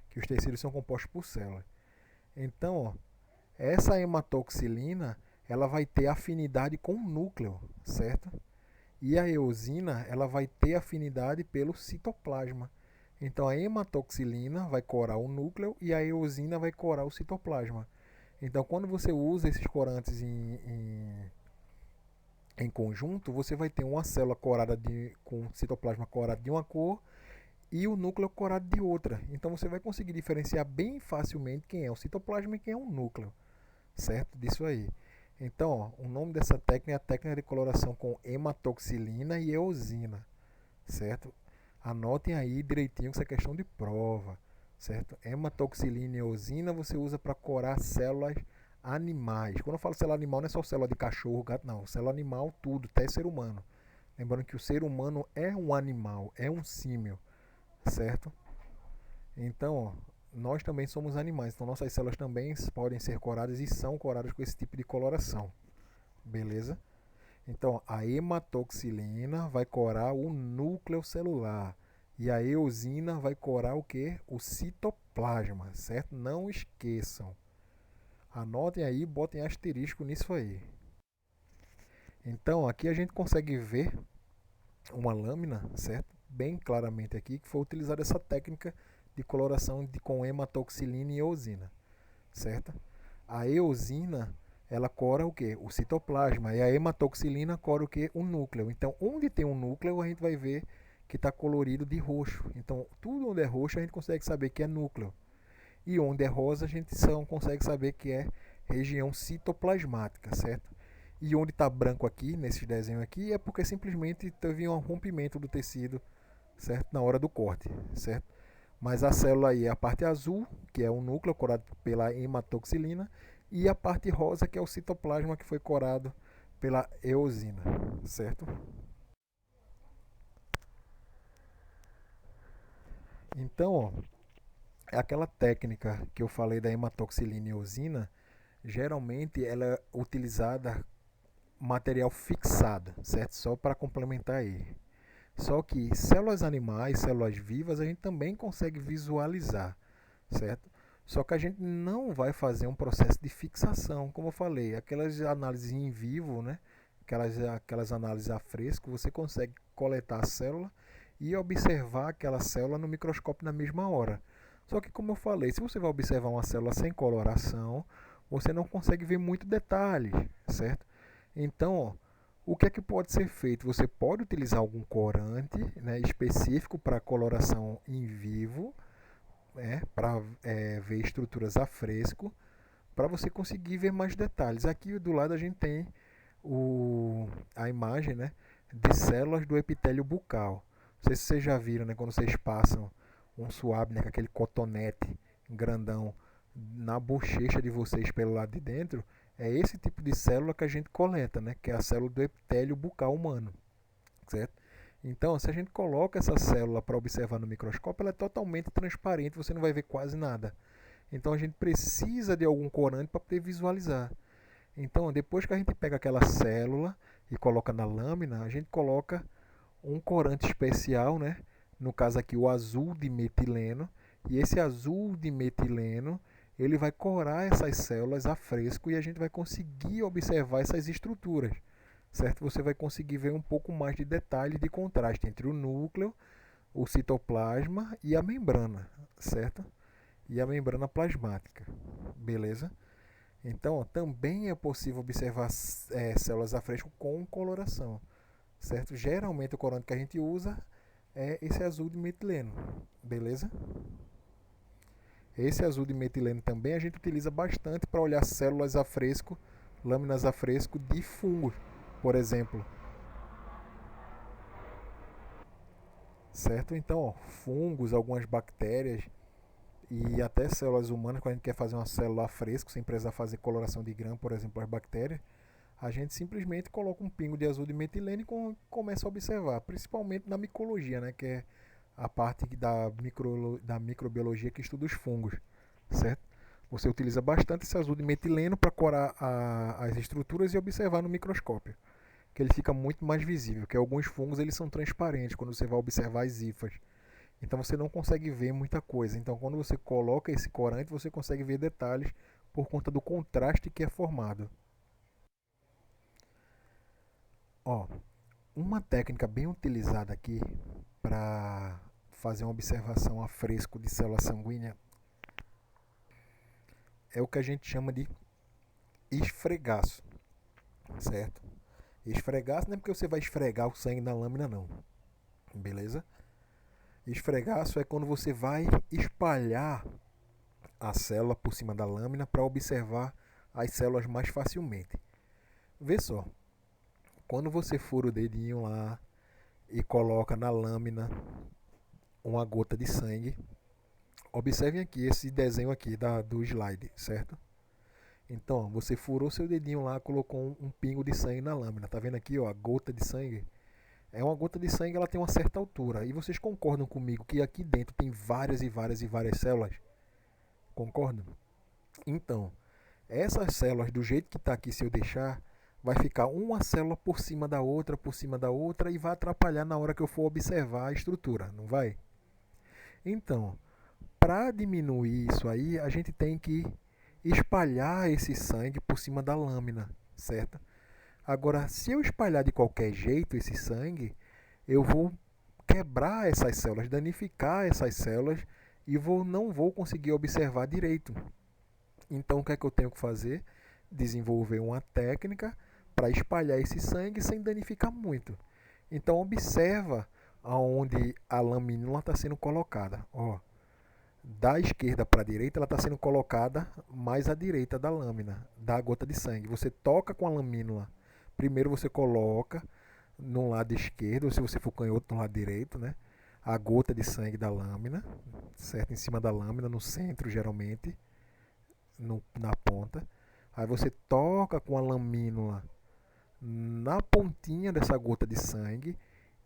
Que os tecidos são compostos por células. Então, ó, essa hematoxilina, ela vai ter afinidade com o núcleo, certo? E a eosina, ela vai ter afinidade pelo citoplasma. Então a hematoxilina vai corar o núcleo e a eosina vai corar o citoplasma. Então quando você usa esses corantes em conjunto, você vai ter uma célula corada com citoplasma corado de uma cor e o núcleo corado de outra. Então você vai conseguir diferenciar bem facilmente quem é o citoplasma e quem é o núcleo, certo? Disso aí. Então, ó, o nome dessa técnica é a técnica de coloração com hematoxilina e eosina, certo? Anotem aí direitinho que isso é questão de prova, certo? Hematoxilina e eosina você usa para corar células animais. Quando eu falo célula animal, não é só célula de cachorro, gato, não. Célula animal, tudo, até ser humano. Lembrando que o ser humano é um animal, é um símio, certo? Então, ó, nós também somos animais, então nossas células também podem ser coradas e são coradas com esse tipo de coloração, beleza? Então, a hematoxilina vai corar o núcleo celular e a eosina vai corar o que? O citoplasma, certo? Não esqueçam. Anotem aí, botem asterisco nisso aí. Então, aqui a gente consegue ver uma lâmina, certo? Bem claramente aqui que foi utilizada essa técnica de coloração com hematoxilina e eosina, certo? A eosina, ela cora o que? O citoplasma. E a hematoxilina cora o que? O núcleo. Então, onde tem um núcleo, a gente vai ver que está colorido de roxo. Então, tudo onde é roxo, a gente consegue saber que é núcleo. E onde é rosa, a gente só consegue saber que é região citoplasmática, certo? E onde está branco aqui, nesse desenho aqui, é porque simplesmente teve um rompimento do tecido, certo? Na hora do corte, certo? Mas a célula aí é a parte azul, que é o núcleo corado pela hematoxilina, e a parte rosa, que é o citoplasma, que foi corado pela eosina, certo? Então, ó, aquela técnica que eu falei da hematoxilina e eosina, geralmente ela é utilizada material fixado, certo? Só para complementar aí. Só que células animais, células vivas, a gente também consegue visualizar, certo? Só que a gente não vai fazer um processo de fixação, como eu falei, aquelas análises em vivo, né? Aquelas análises a fresco, você consegue coletar a célula e observar aquela célula no microscópio na mesma hora. Só que, como eu falei, se você vai observar uma célula sem coloração, você não consegue ver muito detalhe, certo? Então, ó, o que é que pode ser feito? Você pode utilizar algum corante, né, específico para coloração em vivo, né, para ver estruturas a fresco, para você conseguir ver mais detalhes. Aqui do lado a gente tem a imagem, né, de células do epitélio bucal. Não sei se vocês já viram, né, quando vocês passam um suave, né, com aquele cotonete grandão na bochecha de vocês pelo lado de dentro, é esse tipo de célula que a gente coleta, né, que é a célula do epitélio bucal humano, certo? Então, se a gente coloca essa célula para observar no microscópio, ela é totalmente transparente, você não vai ver quase nada. Então, a gente precisa de algum corante para poder visualizar. Então, depois que a gente pega aquela célula e coloca na lâmina, a gente coloca um corante especial, né? No caso aqui, o azul de metileno. E esse azul de metileno, ele vai corar essas células a fresco e a gente vai conseguir observar essas estruturas, certo? Você vai conseguir ver um pouco mais de detalhe de contraste entre o núcleo, o citoplasma e a membrana, certo? E a membrana plasmática, beleza? Então, também é possível observar células a fresco com coloração, certo? Geralmente o corante que a gente usa é esse azul de metileno, beleza? Esse azul de metileno também a gente utiliza bastante para olhar células a fresco, lâminas a fresco de fungos, por exemplo, certo? Então, ó, fungos, algumas bactérias e até células humanas, quando a gente quer fazer uma célula a fresco, sem precisar fazer coloração de grão, por exemplo, as bactérias, a gente simplesmente coloca um pingo de azul de metileno e começa a observar, principalmente na micologia, né, que é a parte da microbiologia que estuda os fungos, certo? Você utiliza bastante esse azul de metileno para corar as estruturas e observar no microscópio, que ele fica muito mais visível, que alguns fungos eles são transparentes quando você vai observar as hifas. Então você não consegue ver muita coisa. Então quando você coloca esse corante, você consegue ver detalhes por conta do contraste que é formado. Ó, uma técnica bem utilizada aqui para fazer uma observação a fresco de célula sanguínea é o que a gente chama de esfregaço, certo? Esfregaço não é porque você vai esfregar o sangue na lâmina, não, beleza? Esfregaço é quando você vai espalhar a célula por cima da lâmina para observar as células mais facilmente. Vê só, quando você fura o dedinho lá e coloca na lâmina uma gota de sangue, observem aqui esse desenho aqui do slide, certo? Então, você furou seu dedinho lá, colocou um pingo de sangue na lâmina. Tá vendo aqui, ó, a gota de sangue? É uma gota de sangue, ela tem uma certa altura. E vocês concordam comigo que aqui dentro tem várias e várias e várias células? Concordam? Então, essas células, do jeito que está aqui, se eu deixar, vai ficar uma célula por cima da outra e vai atrapalhar na hora que eu for observar a estrutura, não vai? Então, para diminuir isso aí, a gente tem que espalhar esse sangue por cima da lâmina, certo? Agora, se eu espalhar de qualquer jeito esse sangue, eu vou quebrar essas células, danificar essas células e não vou conseguir observar direito. Então o que é que eu tenho que fazer? Desenvolver uma técnica para espalhar esse sangue sem danificar muito. Então observa aonde a lamínula está sendo colocada. Ó, da esquerda para a direita, ela está sendo colocada mais à direita da lâmina, da gota de sangue. Você toca com a lamínula. Primeiro você coloca no lado esquerdo, ou se você for canhoto, no lado direito, né? A gota de sangue da lâmina, certo? Em cima da lâmina, no centro, geralmente, na ponta. Aí você toca com a lamínula na pontinha dessa gota de sangue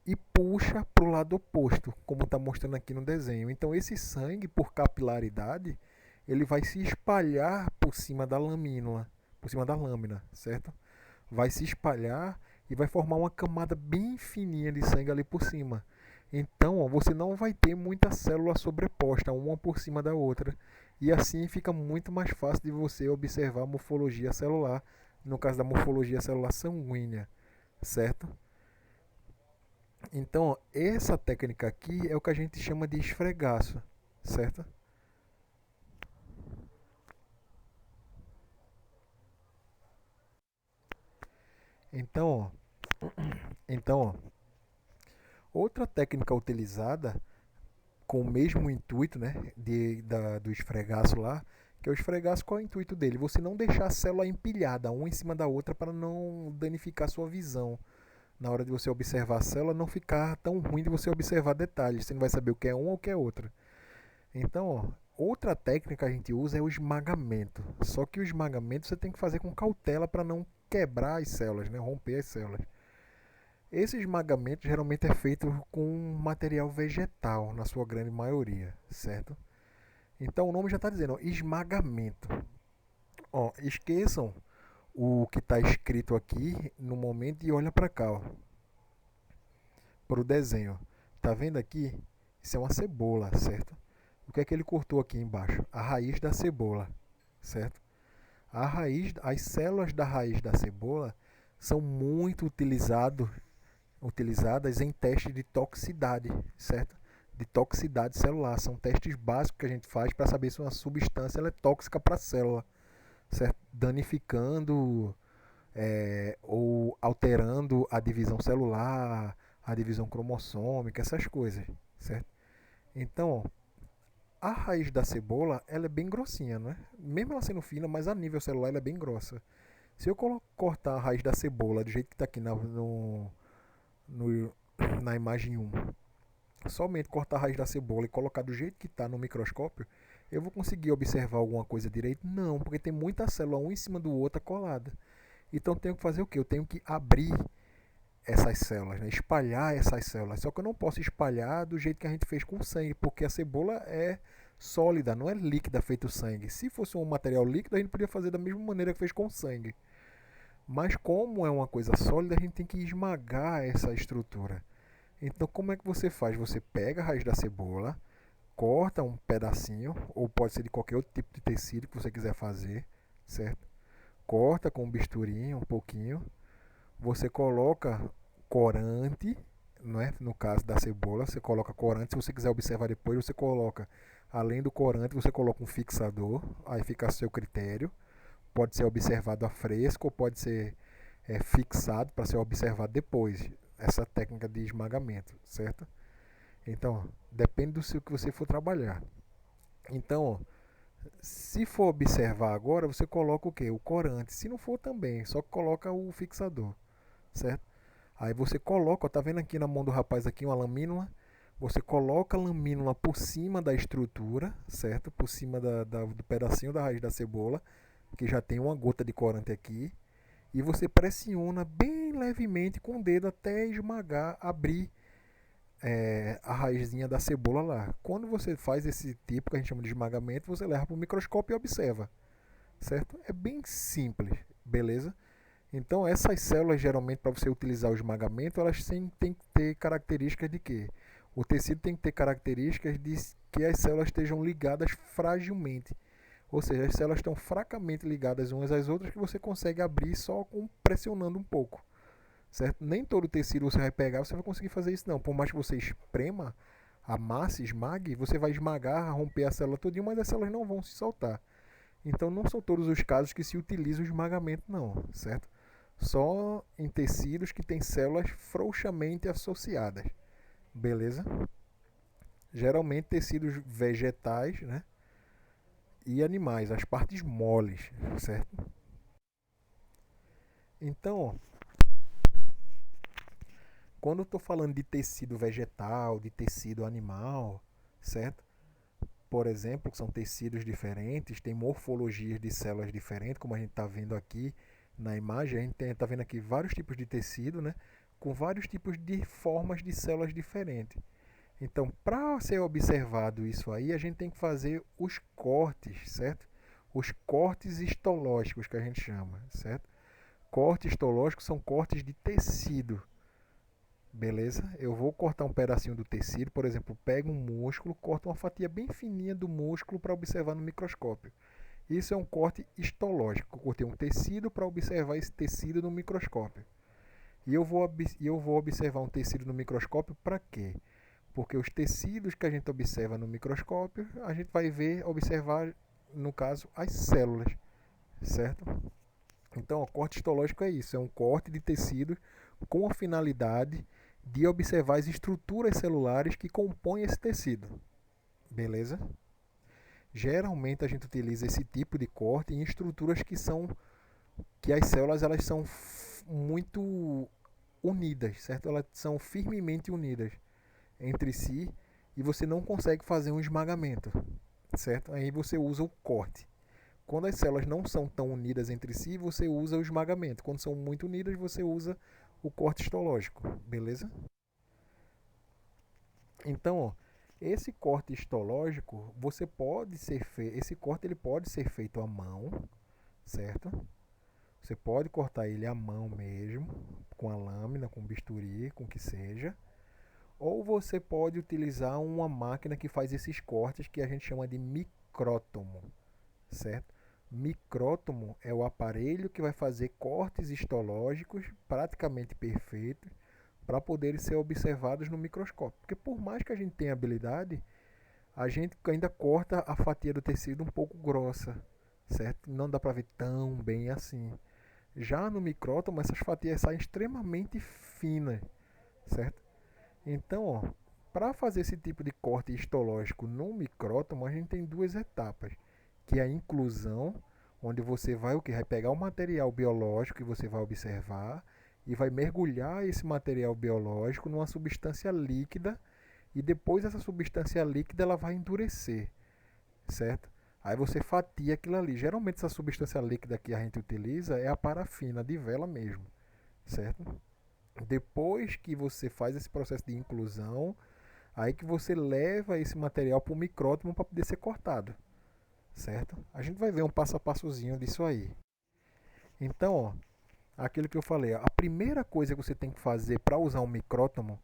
e puxa para o lado oposto, como está mostrando aqui no desenho. Então esse sangue, por capilaridade, ele vai se espalhar por cima da lamínula, por cima da lâmina, certo? Vai se espalhar e vai formar uma camada bem fininha de sangue ali por cima. Então, ó, você não vai ter muita célula sobreposta, uma por cima da outra. E assim fica muito mais fácil de você observar a morfologia celular, no caso da morfologia celular sanguínea, certo? Então, ó, essa técnica aqui é o que a gente chama de esfregaço, certo? Então, ó, outra técnica utilizada com o mesmo intuito, né, do esfregaço lá, que é o esfregaço, qual é o intuito dele? Você não deixar a célula empilhada, uma em cima da outra, para não danificar a sua visão. Na hora de você observar a célula, não ficar tão ruim de você observar detalhes. Você não vai saber o que é uma ou o que é outra. Então, ó, outra técnica que a gente usa é o esmagamento. Só que o esmagamento você tem que fazer com cautela para não quebrar as células, né, romper as células. Esse esmagamento geralmente é feito com material vegetal, na sua grande maioria, certo? Então o nome já está dizendo, ó, esmagamento. Ó, esqueçam o que está escrito aqui no momento e olha para cá, para o desenho. Tá vendo aqui? Isso é uma cebola, certo? O que é que ele cortou aqui embaixo? A raiz da cebola, certo? As células da raiz da cebola são muito utilizadas em testes de toxicidade, certo? De toxicidade celular. São testes básicos que a gente faz para saber se uma substância ela é tóxica para a célula, certo? Danificando ou alterando a divisão celular, a divisão cromossômica, essas coisas, certo? Então, a raiz da cebola ela é bem grossinha, né? Mesmo ela sendo fina, mas a nível celular ela é bem grossa. Se eu cortar a raiz da cebola do jeito que está aqui no, na imagem 1, somente cortar a raiz da cebola e colocar do jeito que está no microscópio, eu vou conseguir observar alguma coisa direito? Não, porque tem muita célula um em cima do outro colada. Então eu tenho que fazer o quê? Eu tenho que abrir essas células, né? Espalhar essas células. Só que eu não posso espalhar do jeito que a gente fez com o sangue, porque a cebola é sólida, não é líquida feito sangue. Se fosse um material líquido, a gente podia fazer da mesma maneira que fez com o sangue. Mas como é uma coisa sólida, a gente tem que esmagar essa estrutura. Então, como é que você faz? Você pega a raiz da cebola, corta um pedacinho, ou pode ser de qualquer outro tipo de tecido que você quiser fazer, certo? Corta com um bisturinho um pouquinho. Você coloca corante, não é? No caso da cebola, você coloca corante. Se você quiser observar depois, você coloca, além do corante, você coloca um fixador. Aí fica a seu critério. Pode ser observado a fresco ou pode ser fixado para ser observado depois. Essa técnica de esmagamento, certo? Então, depende do que você for trabalhar. Então, se for observar agora, você coloca o que? O corante. Se não for também, só coloca o fixador, certo? Aí você coloca, ó, tá vendo aqui na mão do rapaz aqui uma lamínula? Você coloca a lamínula por cima da estrutura, certo? Por cima do pedacinho da raiz da cebola, que já tem uma gota de corante aqui. E você pressiona bem levemente com o dedo até esmagar, abrir a raizinha da cebola lá. Quando você faz esse tipo que a gente chama de esmagamento, você leva para o microscópio e observa, certo? É bem simples, beleza? Então essas células geralmente para você utilizar o esmagamento, elas têm que ter características de quê? O tecido tem que ter características de que as células estejam ligadas fragilmente. Ou seja, as células estão fracamente ligadas umas às outras que você consegue abrir só pressionando um pouco, certo? Nem todo tecido você vai pegar, você vai conseguir fazer isso não. Por mais que você esprema, amasse, esmague, você vai esmagar, romper a célula todinha, mas as células não vão se soltar. Então não são todos os casos que se utiliza o esmagamento não, certo? Só em tecidos que têm células frouxamente associadas, beleza? Geralmente tecidos vegetais, né? E animais, as partes moles, certo? Então, quando eu estou falando de tecido vegetal, de tecido animal, certo? Por exemplo, são tecidos diferentes, tem morfologias de células diferentes, como a gente está vendo aqui na imagem. A gente está vendo aqui vários tipos de tecido, né? Com vários tipos de formas de células diferentes. Então, para ser observado isso aí, a gente tem que fazer os cortes, certo? Os cortes histológicos que a gente chama, certo? Cortes histológicos são cortes de tecido, beleza? Eu vou cortar um pedacinho do tecido, por exemplo, pego um músculo, corto uma fatia bem fininha do músculo para observar no microscópio. Isso é um corte histológico. Eu cortei um tecido para observar esse tecido no microscópio. E eu vou observar um tecido no microscópio para quê? Porque os tecidos que a gente observa no microscópio, a gente vai observar, no caso, as células, certo? Então, o corte histológico é isso, é um corte de tecido com a finalidade de observar as estruturas celulares que compõem esse tecido, beleza? Geralmente a gente utiliza esse tipo de corte em estruturas que as células elas são muito unidas, certo? Elas são firmemente unidas entre si e você não consegue fazer um esmagamento, certo? Aí você usa o corte. Quando as células não são tão unidas entre si, você usa o esmagamento. Quando são muito unidas, você usa o corte histológico, beleza? Então, ó, esse corte histológico, esse corte ele pode ser feito à mão, certo? Você pode cortar ele à mão mesmo, com a lâmina, com bisturi, com o que seja. Ou você pode utilizar uma máquina que faz esses cortes que a gente chama de micrótomo, certo? Micrótomo é o aparelho que vai fazer cortes histológicos praticamente perfeitos para poderem ser observados no microscópio. Porque por mais que a gente tenha habilidade, a gente ainda corta a fatia do tecido um pouco grossa, certo? Não dá para ver tão bem assim. Já no micrótomo, essas fatias saem extremamente finas, certo? Então, para fazer esse tipo de corte histológico no micrótomo, a gente tem duas etapas, que é a inclusão, onde você vai o que vai pegar o material biológico que você vai observar e vai mergulhar esse material biológico numa substância líquida e depois essa substância líquida ela vai endurecer, certo? Aí você fatia aquilo ali. Geralmente essa substância líquida que a gente utiliza é a parafina de vela mesmo, certo? Depois que você faz esse processo de inclusão, aí que você leva esse material para o micrótomo para poder ser cortado, certo? A gente vai ver um passo a passozinho disso aí. Então, ó, aquilo que eu falei, ó, a primeira coisa que você tem que fazer para usar um micrótomo,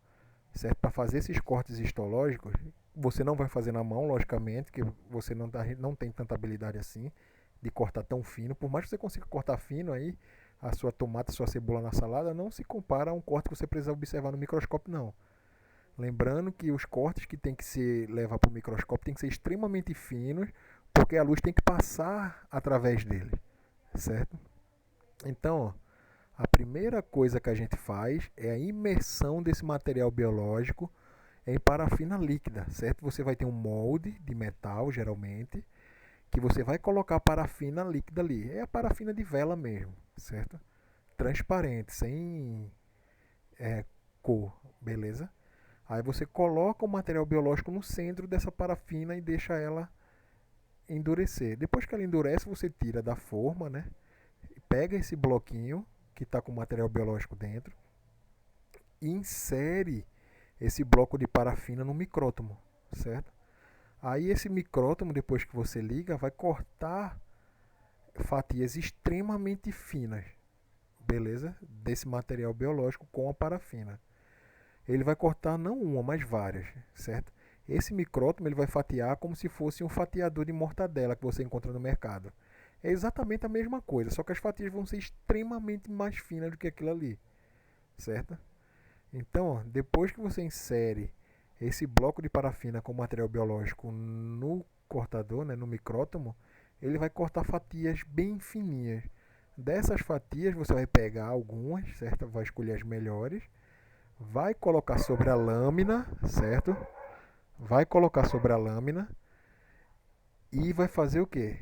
certo? Para fazer esses cortes histológicos, você não vai fazer na mão, logicamente, que você não tem tanta habilidade assim de cortar tão fino. Por mais que você consiga cortar fino aí, a sua tomate, a sua cebola na salada, não se compara a um corte que você precisa observar no microscópio, não. Lembrando que os cortes que tem que se levar para o microscópio tem que ser extremamente finos, porque a luz tem que passar através dele, certo? Então, a primeira coisa que a gente faz é a imersão desse material biológico em parafina líquida, certo? Você vai ter um molde de metal, geralmente, que você vai colocar a parafina líquida ali. É a parafina de vela mesmo, certo? Transparente, sem cor, beleza? Aí você coloca o material biológico no centro dessa parafina e deixa ela endurecer. Depois que ela endurece, você tira da forma, né? Pega esse bloquinho que está com o material biológico dentro e insere esse bloco de parafina no micrótomo, certo? Aí esse micrótomo, depois que você liga, vai cortar fatias extremamente finas, beleza? Desse material biológico com a parafina. Ele vai cortar não uma, mas várias, certo? Esse micrótomo ele vai fatiar como se fosse um fatiador de mortadela que você encontra no mercado. É exatamente a mesma coisa, só que as fatias vão ser extremamente mais finas do que aquilo ali, certo? Então, ó, depois que você insere esse bloco de parafina com material biológico no cortador, né, no micrótomo, ele vai cortar fatias bem fininhas. Dessas fatias você vai pegar algumas, certo? Vai escolher as melhores, vai colocar sobre a lâmina, certo? Vai colocar sobre a lâmina e vai fazer o quê?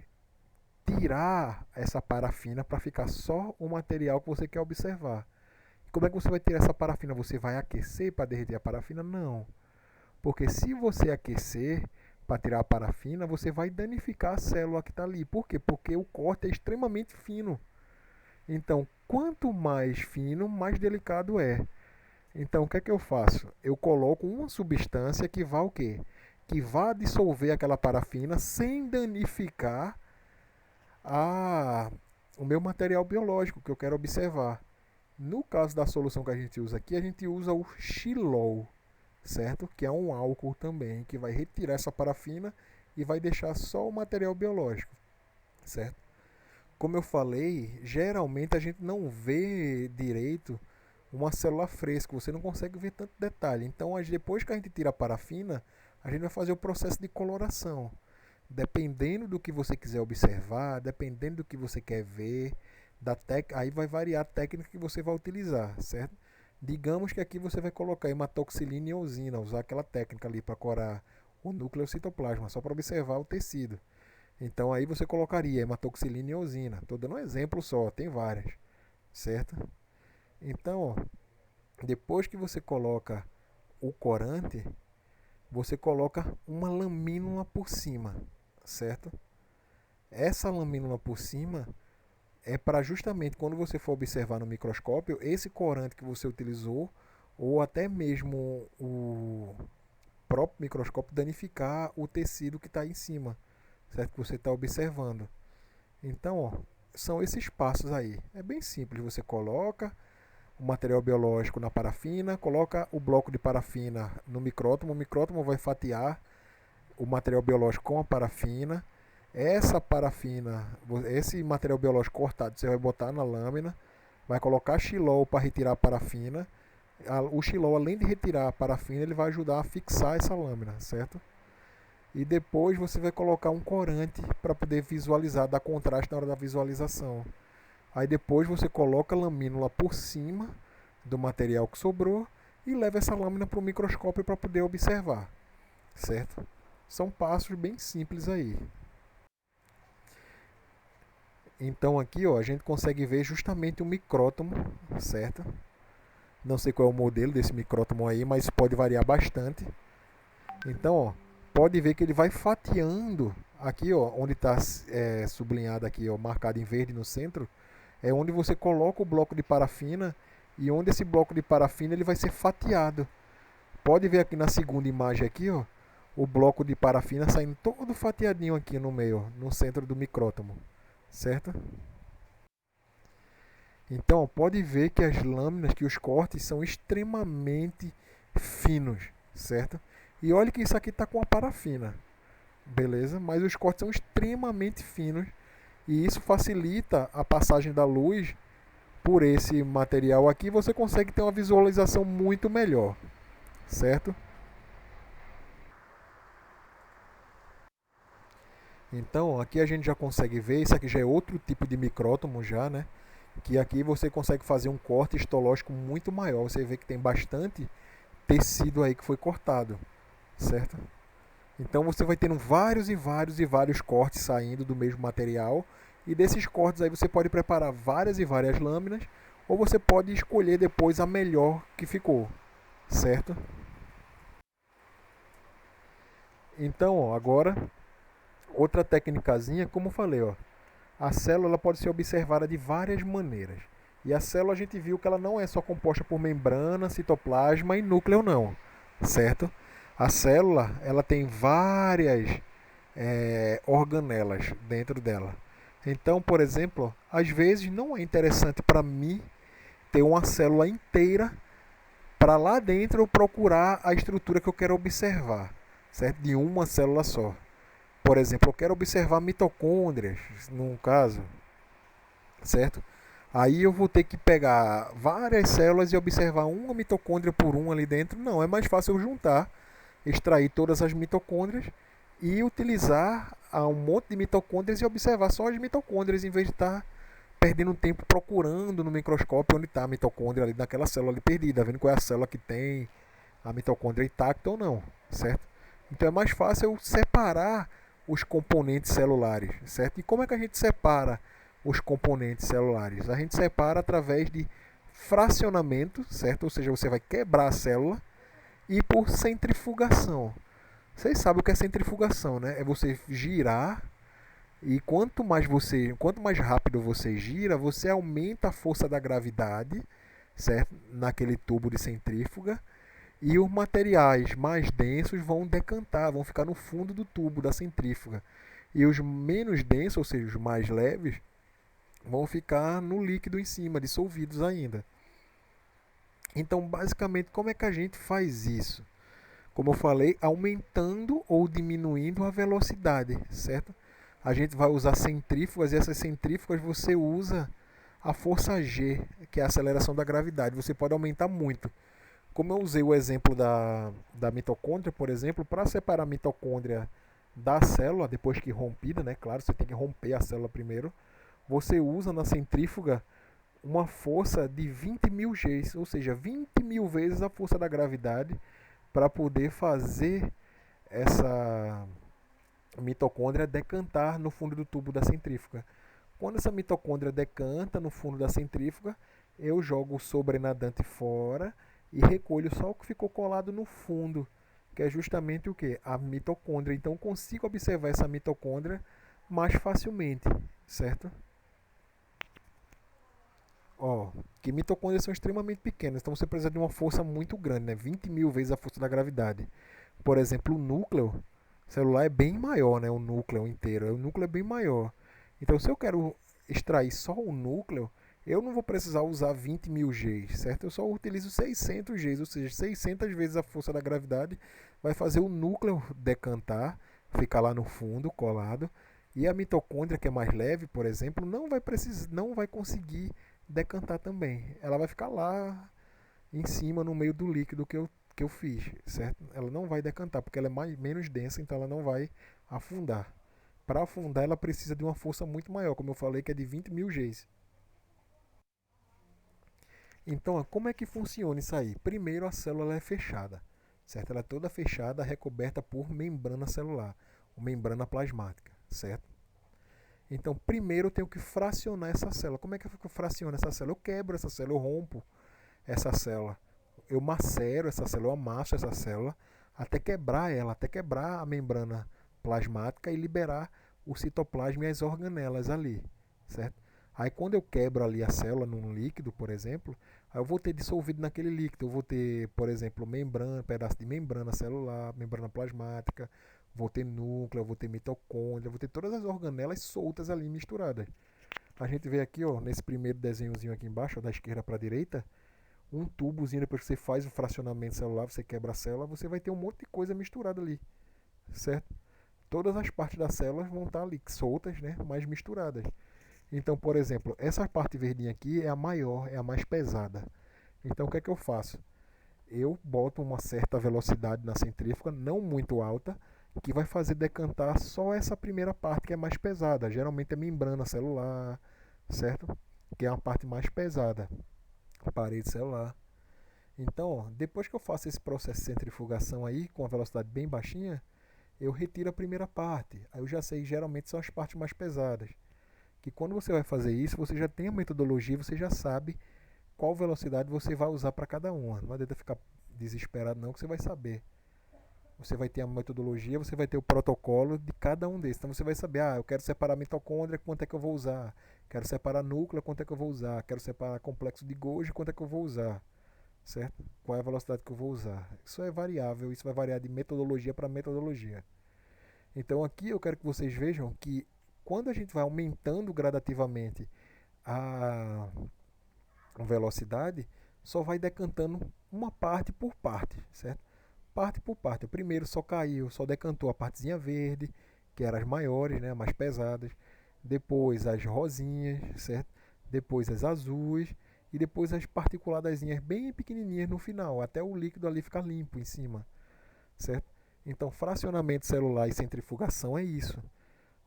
Tirar essa parafina para ficar só o material que você quer observar. Como é que você vai tirar essa parafina? Você vai aquecer para derreter a parafina? Não. Porque se você aquecer para tirar a parafina, você vai danificar a célula que está ali. Por quê? Porque o corte é extremamente fino. Então, quanto mais fino, mais delicado é. Então, o que é que eu faço? Eu coloco uma substância que vá o quê? Que vá dissolver aquela parafina sem danificar a, o meu material biológico que eu quero observar. No caso da solução que a gente usa aqui, a gente usa o xilol, certo? Que é um álcool também, que vai retirar essa parafina e vai deixar só o material biológico, certo? Como eu falei, geralmente a gente não vê direito uma célula fresca, você não consegue ver tanto detalhe. Então, depois que a gente tira a parafina, a gente vai fazer o processo de coloração. Dependendo do que você quiser observar, dependendo do que você quer ver, aí vai variar a técnica que você vai utilizar, certo? Digamos que aqui você vai colocar hematoxilina e eosina, usar aquela técnica ali para corar o núcleo citoplasma, só para observar o tecido. Então aí você colocaria hematoxilina e eosina. Estou dando um exemplo só, tem várias, certo? Então, ó, depois que você coloca o corante, você coloca uma lamínula por cima, certo? Essa lamínula por cima é para justamente quando você for observar no microscópio, esse corante que você utilizou, ou até mesmo o próprio microscópio, danificar o tecido que está em cima, certo? Que você está observando. Então, ó, são esses passos aí. É bem simples, você coloca o material biológico na parafina, coloca o bloco de parafina no micrótomo, o micrótomo vai fatiar o material biológico com a parafina. Essa parafina, esse material biológico cortado, você vai botar na lâmina, vai colocar xilol para retirar a parafina. O xilol, além de retirar a parafina, ele vai ajudar a fixar essa lâmina, certo? E depois você vai colocar um corante para poder visualizar, dar contraste na hora da visualização. Aí depois você coloca a lamínula por cima do material que sobrou e leva essa lâmina para o microscópio para poder observar, certo? São passos bem simples aí. Então aqui, ó, a gente consegue ver justamente o micrótomo, certo? Não sei qual é o modelo desse micrótomo aí, mas pode variar bastante. Então, ó, pode ver que ele vai fatiando aqui, ó, onde está sublinhado aqui, ó, marcado em verde no centro, é onde você coloca o bloco de parafina e onde esse bloco de parafina ele vai ser fatiado. Pode ver aqui na segunda imagem aqui, ó, o bloco de parafina saindo todo fatiadinho aqui no meio, ó, no centro do micrótomo, certo? Então, ó, pode ver que as lâminas, que os cortes são extremamente finos, certo? E olha que isso aqui está com a parafina, beleza? Mas os cortes são extremamente finos e isso facilita a passagem da luz por esse material aqui. Você consegue ter uma visualização muito melhor, certo? Então, aqui a gente já consegue ver, isso aqui já é outro tipo de micrótomo já, né? Que aqui você consegue fazer um corte histológico muito maior. Você vê que tem bastante tecido aí que foi cortado, certo? Então você vai tendo vários e vários e vários cortes saindo do mesmo material. E desses cortes aí você pode preparar várias e várias lâminas. Ou você pode escolher depois a melhor que ficou, certo? Então, ó, agora, outra técnicazinha, como eu falei, ó, a célula ela pode ser observada de várias maneiras. E a célula a gente viu que ela não é só composta por membrana, citoplasma e núcleo não, certo? A célula ela tem várias organelas dentro dela. Então, por exemplo, às vezes não é interessante para mim ter uma célula inteira para lá dentro eu procurar a estrutura que eu quero observar, certo? De uma célula só. Por exemplo, eu quero observar mitocôndrias, num caso, certo? Aí eu vou ter que pegar várias células e observar uma mitocôndria por uma ali dentro. Não, é mais fácil eu juntar, extrair todas as mitocôndrias e utilizar um monte de mitocôndrias e observar só as mitocôndrias em vez de estar perdendo tempo procurando no microscópio onde está a mitocôndria ali naquela célula ali perdida, vendo qual é a célula que tem a mitocôndria intacta ou não, certo? Então é mais fácil eu separar os componentes celulares, certo? E como é que a gente separa os componentes celulares? A gente separa através de fracionamento, certo? Ou seja, você vai quebrar a célula e por centrifugação. Vocês sabem o que é centrifugação, né? É você girar e quanto mais rápido você gira, você aumenta a força da gravidade, certo? Naquele tubo de centrífuga e os materiais mais densos vão decantar, vão ficar no fundo do tubo da centrífuga. E os menos densos, ou seja, os mais leves, vão ficar no líquido em cima, dissolvidos ainda. Então, basicamente, como é que a gente faz isso? Como eu falei, aumentando ou diminuindo a velocidade, certo? A gente vai usar centrífugas e essas centrífugas você usa a força G, que é a aceleração da gravidade. Você pode aumentar muito. Como eu usei o exemplo da mitocôndria, por exemplo, para separar a mitocôndria da célula, depois que rompida, né? Claro, você tem que romper a célula primeiro. Você usa na centrífuga uma força de 20 mil Gs, ou seja, 20 mil vezes a força da gravidade para poder fazer essa mitocôndria decantar no fundo do tubo da centrífuga. Quando essa mitocôndria decanta no fundo da centrífuga, eu jogo o sobrenadante fora e recolho só o que ficou colado no fundo, que é justamente o que? A mitocôndria. Então consigo observar essa mitocôndria mais facilmente, certo? Ó, que mitocôndrias são extremamente pequenas, então você precisa de uma força muito grande, né? 20 mil vezes a força da gravidade. Por exemplo, o núcleo celular é bem maior, né? O núcleo inteiro, o núcleo é bem maior. Então, se eu quero extrair só o núcleo, eu não vou precisar usar 20 mil Gs, certo? Eu só utilizo 600 Gs, ou seja, 600 vezes a força da gravidade vai fazer o núcleo decantar, ficar lá no fundo, colado, e a mitocôndria, que é mais leve, por exemplo, não vai conseguir decantar também. Ela vai ficar lá em cima, no meio do líquido que eu fiz, certo? Ela não vai decantar, porque ela é menos densa, então ela não vai afundar. Para afundar, ela precisa de uma força muito maior, como eu falei, que é de 20 mil Gs. Então, como é que funciona isso aí? Primeiro, a célula é fechada, certo? Ela é toda fechada, recoberta por membrana celular, ou membrana plasmática, certo? Então, primeiro eu tenho que fracionar essa célula. Como é que eu fraciono essa célula? Eu quebro essa célula, eu rompo essa célula. Eu macero essa célula, eu amasso essa célula até quebrar ela, até quebrar a membrana plasmática e liberar o citoplasma e as organelas ali, certo? Aí quando eu quebro ali a célula num líquido, por exemplo, aí eu vou ter dissolvido naquele líquido, eu vou ter, por exemplo, membrana, pedaço de membrana celular, membrana plasmática, vou ter núcleo, vou ter mitocôndria, vou ter todas as organelas soltas ali misturadas. A gente vê aqui, ó, nesse primeiro desenhozinho aqui embaixo, ó, da esquerda para a direita, um tubozinho, depois que você faz o fracionamento celular, você quebra a célula, você vai ter um monte de coisa misturada ali, certo? Todas as partes da célula vão estar ali soltas, né, mas misturadas. Então, por exemplo, essa parte verdinha aqui é a maior, é a mais pesada. Então, o que é que eu faço? Eu boto uma certa velocidade na centrífuga, não muito alta, que vai fazer decantar só essa primeira parte que é mais pesada. Geralmente é membrana celular, certo? Que é a parte mais pesada, a parede celular. Então, ó, depois que eu faço esse processo de centrifugação aí, com a velocidade bem baixinha, eu retiro a primeira parte. Aí eu já sei, geralmente são as partes mais pesadas. Que quando você vai fazer isso, você já tem a metodologia, você já sabe qual velocidade você vai usar para cada uma. Não adianta ficar desesperado não, que você vai saber. Você vai ter a metodologia, você vai ter o protocolo de cada um desses. Então você vai saber, eu quero separar mitocôndria, quanto é que eu vou usar? Quero separar núcleo, quanto é que eu vou usar? Quero separar complexo de Golgi, quanto é que eu vou usar? Certo? Qual é a velocidade que eu vou usar? Isso é variável, isso vai variar de metodologia para metodologia. Então aqui eu quero que vocês vejam que quando a gente vai aumentando gradativamente a velocidade, só vai decantando uma parte por parte, certo? Parte por parte. O primeiro só caiu, só decantou a partezinha verde, que eram as maiores, né, mais pesadas. Depois as rosinhas, certo? depois as azuis e depois as particuladazinhas bem pequenininhas no final, até o líquido ali ficar limpo em cima, certo? Então, fracionamento celular e centrifugação é isso.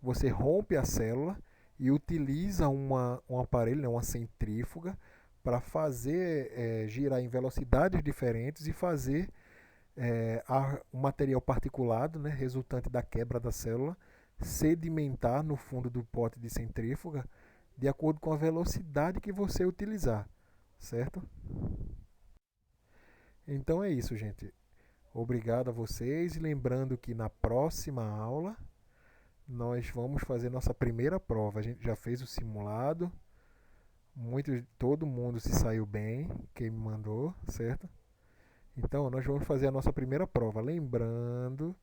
Você rompe a célula e utiliza um aparelho, né, uma centrífuga, para fazer girar em velocidades diferentes e fazer o material particulado, né, resultante da quebra da célula, sedimentar no fundo do pote de centrífuga de acordo com a velocidade que você utilizar, certo? Então é isso, gente. Obrigado a vocês. Lembrando que na próxima aula nós vamos fazer nossa primeira prova. A gente já fez o simulado. Todo mundo se saiu bem, quem me mandou, certo? Então nós vamos fazer a nossa primeira prova. Lembrando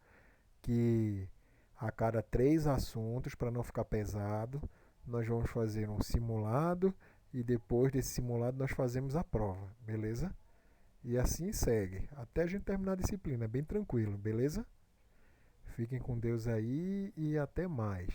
que a cada 3 assuntos, para não ficar pesado, nós vamos fazer um simulado e depois desse simulado nós fazemos a prova, beleza? E assim segue, até a gente terminar a disciplina, é bem tranquilo, beleza? Fiquem com Deus aí e até mais.